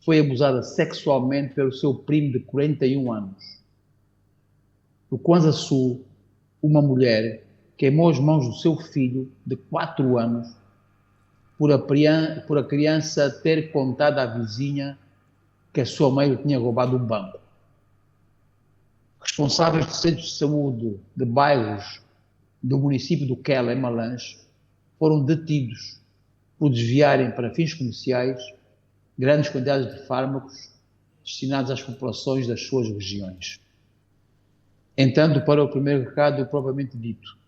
foi abusada sexualmente pelo seu primo de 41 anos. No Kwanza Sul, uma mulher queimou as mãos do seu filho de 4 anos por a criança ter contado à vizinha que a sua mãe lhe tinha roubado um banco. Responsáveis de centros de saúde de bairros do município do Quela, em Malange, foram detidos por desviarem para fins comerciais grandes quantidades de fármacos destinados às populações das suas regiões. Entrando para o primeiro recado propriamente dito,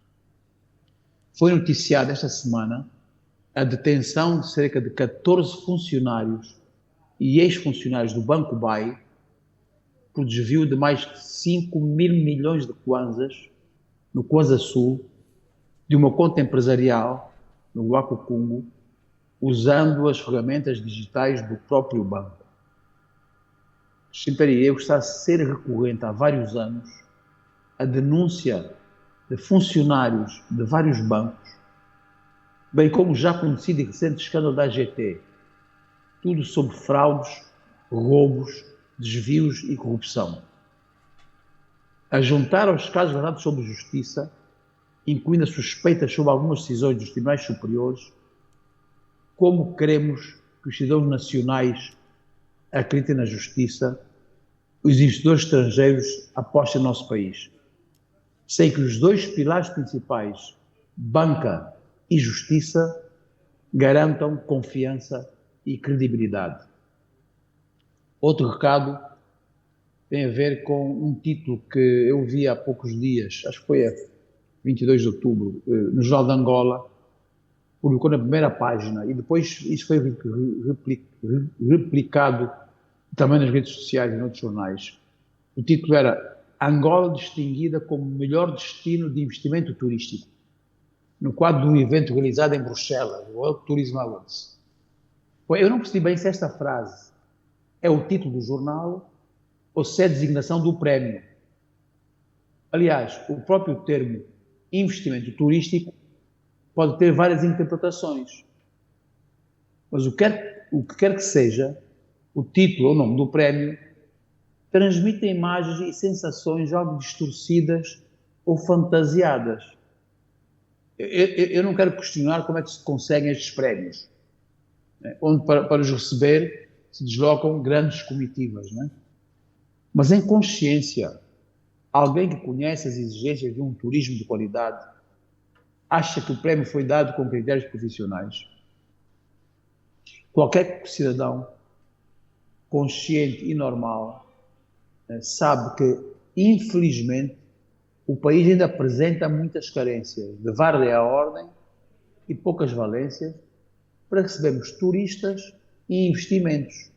foi noticiada esta semana a detenção de cerca de 14 funcionários e ex-funcionários do Banco BAI por desvio de mais de 5 mil milhões de kwanzas no Kwanza Sul, de uma conta empresarial no Guacucungo, usando as ferramentas digitais do próprio banco. Acrescentaria eu que está a ser recorrente há vários anos a denúncia de funcionários de vários bancos, bem como já conhecido e recente escândalo da AGT, tudo sobre fraudes, roubos, desvios e corrupção. A juntar aos casos levantados sobre justiça, incluindo as suspeitas sobre algumas decisões dos tribunais superiores, como queremos que os cidadãos nacionais acreditem na justiça, os investidores estrangeiros apostem no nosso país, sem que os dois pilares principais, banca e justiça, garantam confiança e credibilidade. Outro recado tem a ver com um título que eu vi há poucos dias, acho que foi a 22 de outubro, no Jornal de Angola, publicou na primeira página e depois isso foi replicado também nas redes sociais e em outros jornais. O título era Angola distinguida como melhor destino de investimento turístico, no quadro de um evento realizado em Bruxelas, o World Tourism Awards. Eu não percebi bem se esta frase é o título do jornal ou se é a designação do prémio. Aliás, o próprio termo investimento turístico pode ter várias interpretações. Mas o que quer que seja, o título ou o nome do prémio transmite imagens e sensações algo distorcidas ou fantasiadas. Eu não quero questionar como é que se conseguem estes prémios, né? Onde para os receber se deslocam grandes comitivas, né? Mas em consciência, alguém que conhece as exigências de um turismo de qualidade acha que o prémio foi dado com critérios profissionais. Qualquer cidadão consciente e normal, sabe que, infelizmente, o país ainda apresenta muitas carências de vária ordem e poucas valências para recebermos turistas e investimentos.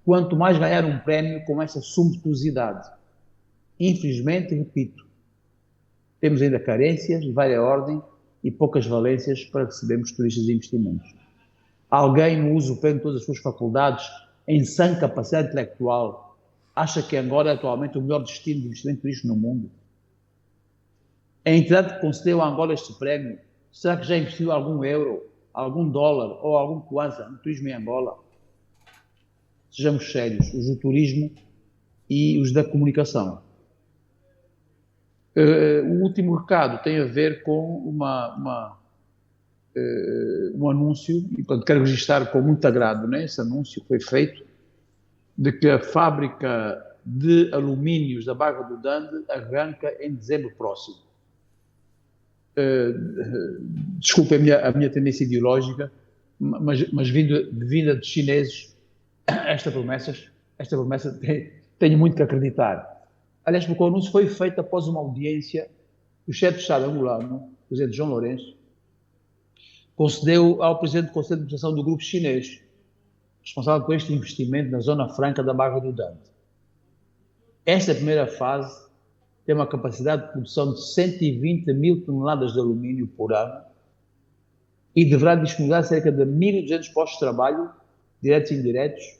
Quanto mais ganhar um prémio com essa sumptuosidade. Infelizmente, repito, temos ainda carências de vária ordem e poucas valências para recebermos turistas e investimentos. Alguém no uso pleno de todas as suas faculdades, em sã capacidade intelectual, acha que Angola é atualmente o melhor destino de investimento turístico no mundo? A entidade que concedeu a Angola este prémio, será que já investiu algum euro, algum dólar ou algum kwanza no turismo em Angola? Sejamos sérios, os do turismo e os da comunicação. O último recado tem a ver com um anúncio, e portanto quero registrar com muito agrado, né, esse anúncio que foi feito, de que a fábrica de alumínios da Barra do Dande arranca em dezembro próximo. Desculpe a minha tendência ideológica, mas vinda dos chineses, esta promessa tenho muito que acreditar. Aliás, porque o anúncio foi feito após uma audiência que o chefe de Estado angolano, o presidente João Lourenço, concedeu ao presidente do Conselho de Administração do grupo chinês, responsável por este investimento na Zona Franca da Barra do Dande. Esta primeira fase tem uma capacidade de produção de 120 mil toneladas de alumínio por ano e deverá disponibilizar cerca de 1.200 postos de trabalho, diretos e indiretos,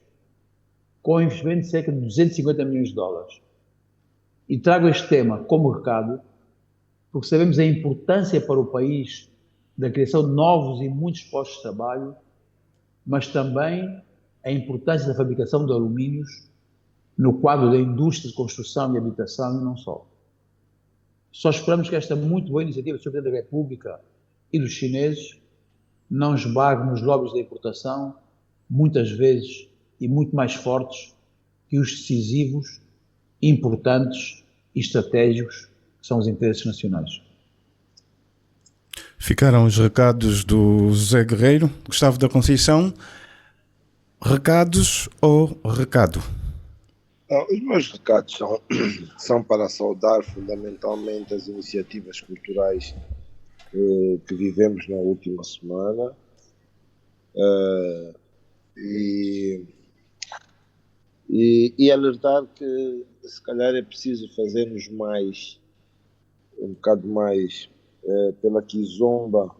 com um investimento de cerca de 250 milhões de dólares. E trago este tema como recado, porque sabemos a importância para o país da criação de novos e muitos postos de trabalho, mas também a importância da fabricação de alumínios no quadro da indústria de construção e habitação e não só. Só esperamos que esta muito boa iniciativa do Sr. Presidente da República e dos chineses não esbarre nos lobbies da importação, muitas vezes e muito mais fortes que os decisivos, importantes e estratégicos que são os interesses nacionais. Ficaram os recados do José Guerreiro. Gustavo da Conceição, recados ou recado? Os meus recados são para saudar fundamentalmente as iniciativas culturais que vivemos na última semana e alertar que se calhar é preciso fazermos mais, um bocado mais pela Kizomba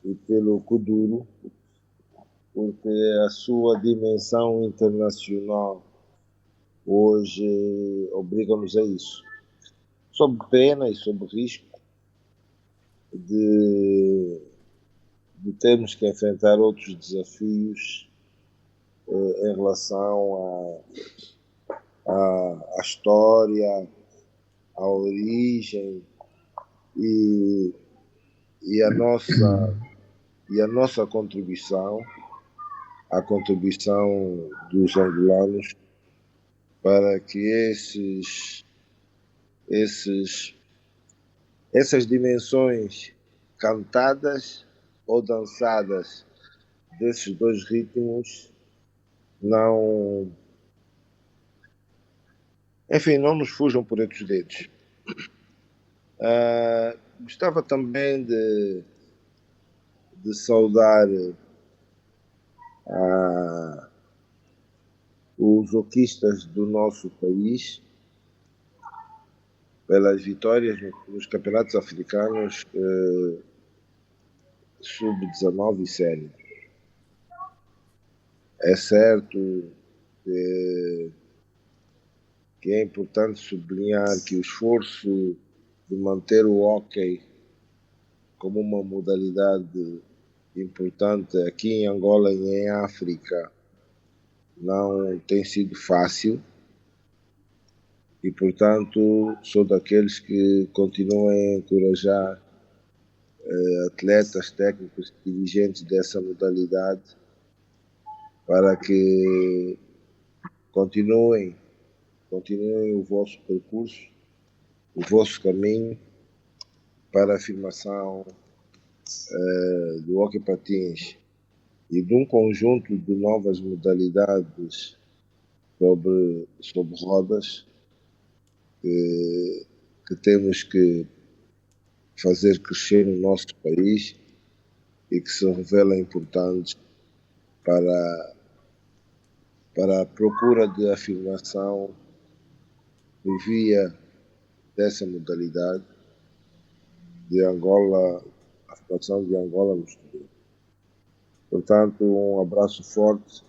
e pelo Kuduro, porque a sua dimensão internacional hoje obriga-nos a isso, sob pena e sob risco de termos que enfrentar outros desafios em relação à história, à origem e a nossa contribuição, a contribuição dos angolanos para que essas dimensões cantadas ou dançadas desses dois ritmos não nos fujam por entre os dedos. Gostava também de saudar os hoquistas do nosso país pelas vitórias nos campeonatos africanos sub-19 e sénior. É certo que é importante sublinhar que o esforço de manter o hóquei como uma modalidade importante aqui em Angola e em África não tem sido fácil e, portanto, sou daqueles que continuam a encorajar atletas, técnicos e dirigentes dessa modalidade para que continuem o vosso percurso, o vosso caminho para a afirmação do hóquei patins e de um conjunto de novas modalidades sobre rodas que temos que fazer crescer no nosso país e que se revelam importantes para a procura de afirmação e via dessa modalidade de Angola, a afirmação de Angola no exterior. Portanto, um abraço forte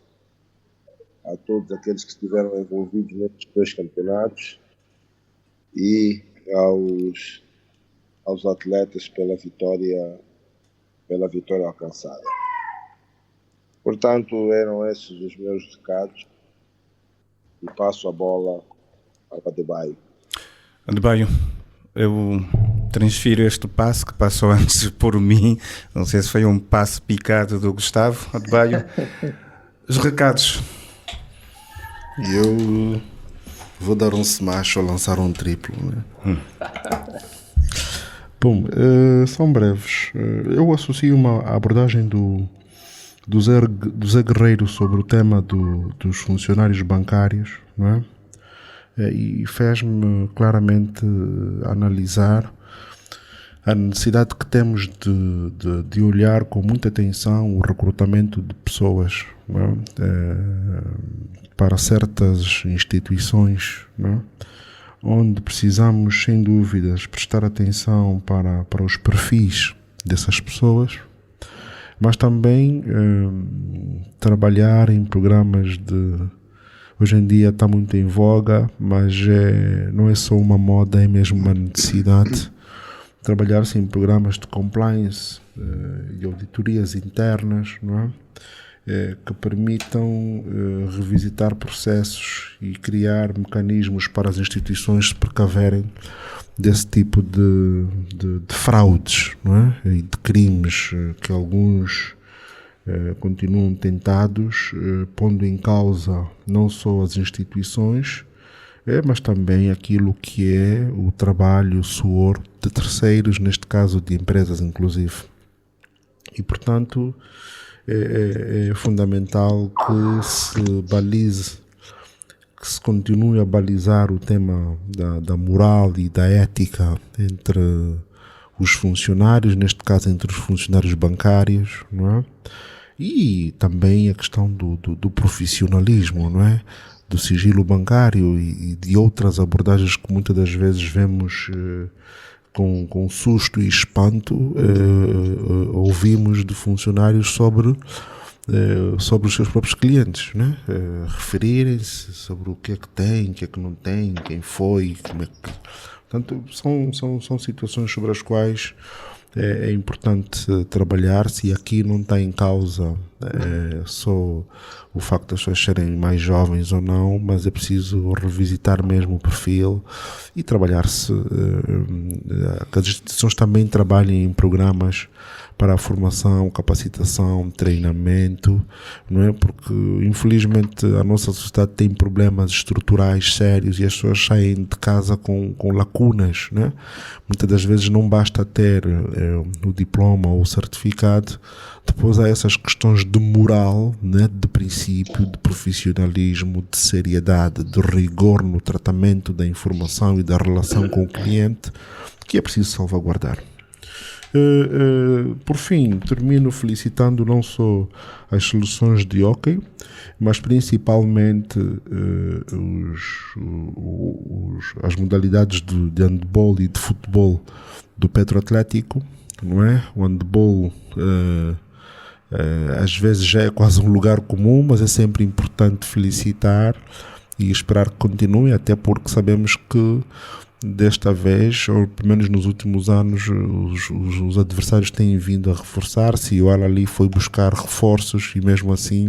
a todos aqueles que estiveram envolvidos nestes 2 campeonatos e aos atletas pela vitória alcançada. Portanto, eram esses os meus recados e passo a bola ao Adebayo. Adebayo, eu transfiro este passe que passou antes por mim, não sei se foi um passe picado do Gustavo. Adebayo, os recados. Eu vou dar um smash ou lançar um triplo, né? Bom, são breves. Eu associo uma abordagem do Zé Guerreiro sobre o tema dos funcionários bancários, não é? E fez-me claramente analisar a necessidade que temos de olhar com muita atenção o recrutamento de pessoas, não é? Para certas instituições, não é? Onde precisamos, sem dúvidas, prestar atenção para os perfis dessas pessoas, mas também trabalhar em programas hoje em dia está muito em voga, mas não é só uma moda, é mesmo uma necessidade. Trabalhar-se em programas de compliance e auditorias internas, não é? Que permitam revisitar processos e criar mecanismos para as instituições se precaverem desse tipo de fraudes, não é? E de crimes que alguns continuam tentados, pondo em causa não só as instituições, mas também aquilo que é o trabalho, o suor de terceiros, neste caso de empresas inclusive. E, portanto, é fundamental que se continue a balizar o tema da moral e da ética entre os funcionários, neste caso entre os funcionários bancários, não é? E também a questão do profissionalismo, não é? Do sigilo bancário e de outras abordagens que muitas das vezes vemos com susto e espanto, ouvimos de funcionários sobre os seus próprios clientes, né? Referirem-se sobre o que é que tem, o que é que não tem, quem foi, como é que... Portanto, são situações sobre as quais é importante trabalhar-se, e aqui não está em causa só o facto das pessoas serem mais jovens ou não, mas é preciso revisitar mesmo o perfil e trabalhar-se, que as instituições também trabalhem em programas para a formação, capacitação, treinamento, não é? Porque infelizmente a nossa sociedade tem problemas estruturais sérios e as pessoas saem de casa com lacunas, não é? Muitas das vezes não basta ter o diploma ou o certificado, depois há essas questões de moral, né? De princípio, de profissionalismo, de seriedade, de rigor no tratamento da informação e da relação com o cliente, que é preciso salvaguardar. Por fim, termino felicitando não só as seleções de hóquei, mas principalmente as modalidades de handball e de futebol do Petro Atlético, não é? O handball às vezes já é quase um lugar comum, mas é sempre importante felicitar e esperar que continue, até porque sabemos que desta vez, ou pelo menos nos últimos anos, os adversários têm vindo a reforçar-se, e o Al-Ahly foi buscar reforços, e mesmo assim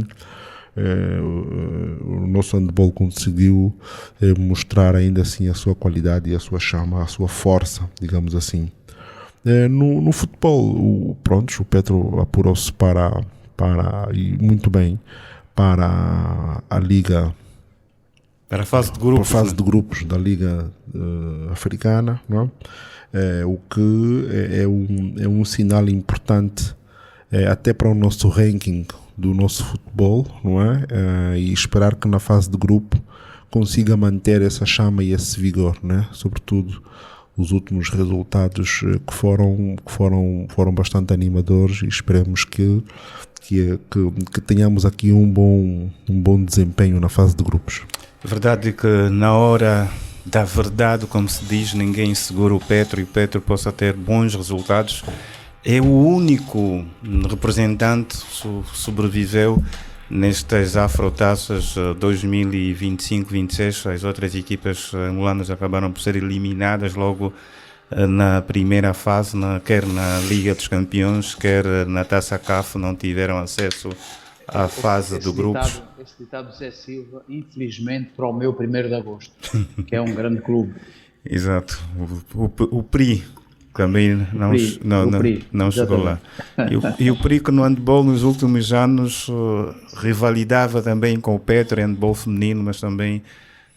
o nosso handball conseguiu mostrar ainda assim a sua qualidade e a sua chama, a sua força, digamos assim. No futebol, o Petro apurou-se e muito bem, para a Liga, para a fase de grupos, para a fase de grupos da Liga Africana, não é? O que é um sinal importante até para o nosso ranking do nosso futebol, não é? E esperar que na fase de grupo consiga manter essa chama e esse vigor, né? Sobretudo os últimos resultados que foram bastante animadores, e esperemos que tenhamos aqui um bom desempenho na fase de grupos. Verdade é que na hora da verdade, como se diz, ninguém segura o Petro, e o Petro possa ter bons resultados. É o único representante que sobreviveu nestas afrotaças 2025-26. As outras equipas angolanas acabaram por ser eliminadas logo na primeira fase, quer na Liga dos Campeões, quer na Taça CAF, não tiveram acesso à fase do grupos. Esse ditado Zé Silva, infelizmente, para o meu 1º de agosto, que é um grande clube. Exato. O PRI também não chegou lá. E o PRI, que no handball nos últimos anos rivalidava também com o Petro em handball feminino, mas também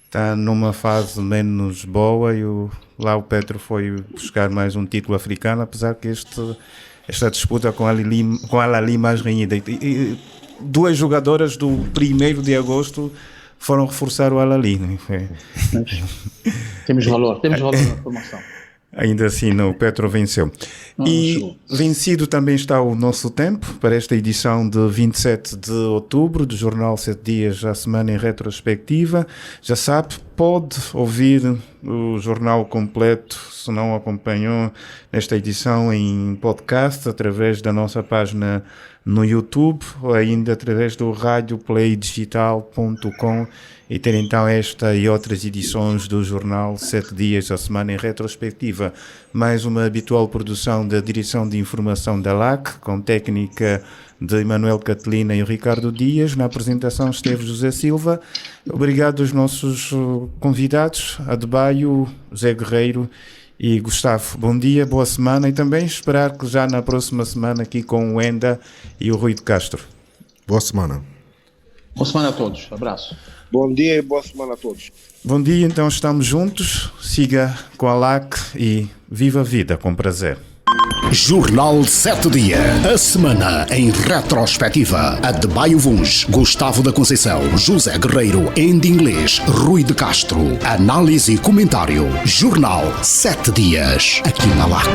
está numa fase menos boa, e lá o Petro foi buscar mais um título africano, apesar que esta disputa com a Al-Ahly mais renhida. E 2 jogadoras do 1º de agosto foram reforçar o Al-Ahly. Temos valor na formação. Ainda assim, o Petro venceu. Vencido também está o nosso tempo para esta edição de 27 de outubro do Jornal 7 Dias, a semana em retrospectiva. Já sabe, pode ouvir o jornal completo, se não acompanhou, nesta edição em podcast, através da nossa página no YouTube, ou ainda através do radioplaydigital.com, e ter então esta e outras edições do Jornal 7 Dias, a semana em retrospectiva. Mais uma habitual produção da Direção de Informação da LAC, com técnica de Emanuel Catelina e Ricardo Dias. Na apresentação esteve José Silva. Obrigado aos nossos convidados, Adebayo, Zé Guerreiro e Gustavo. Bom dia, boa semana, e também esperar que já na próxima semana aqui com o Enda e o Rui de Castro. Boa semana. Boa semana a todos. Abraço. Bom dia e boa semana a todos. Bom dia, então estamos juntos. Siga com a LAC e viva a vida com prazer. Jornal 7 Dias, a semana em retrospectiva. Adebayo Vuns, Gustavo da Conceição, José Guerreiro, em inglês, Rui de Castro. Análise e comentário. Jornal 7 Dias, aqui na LAC.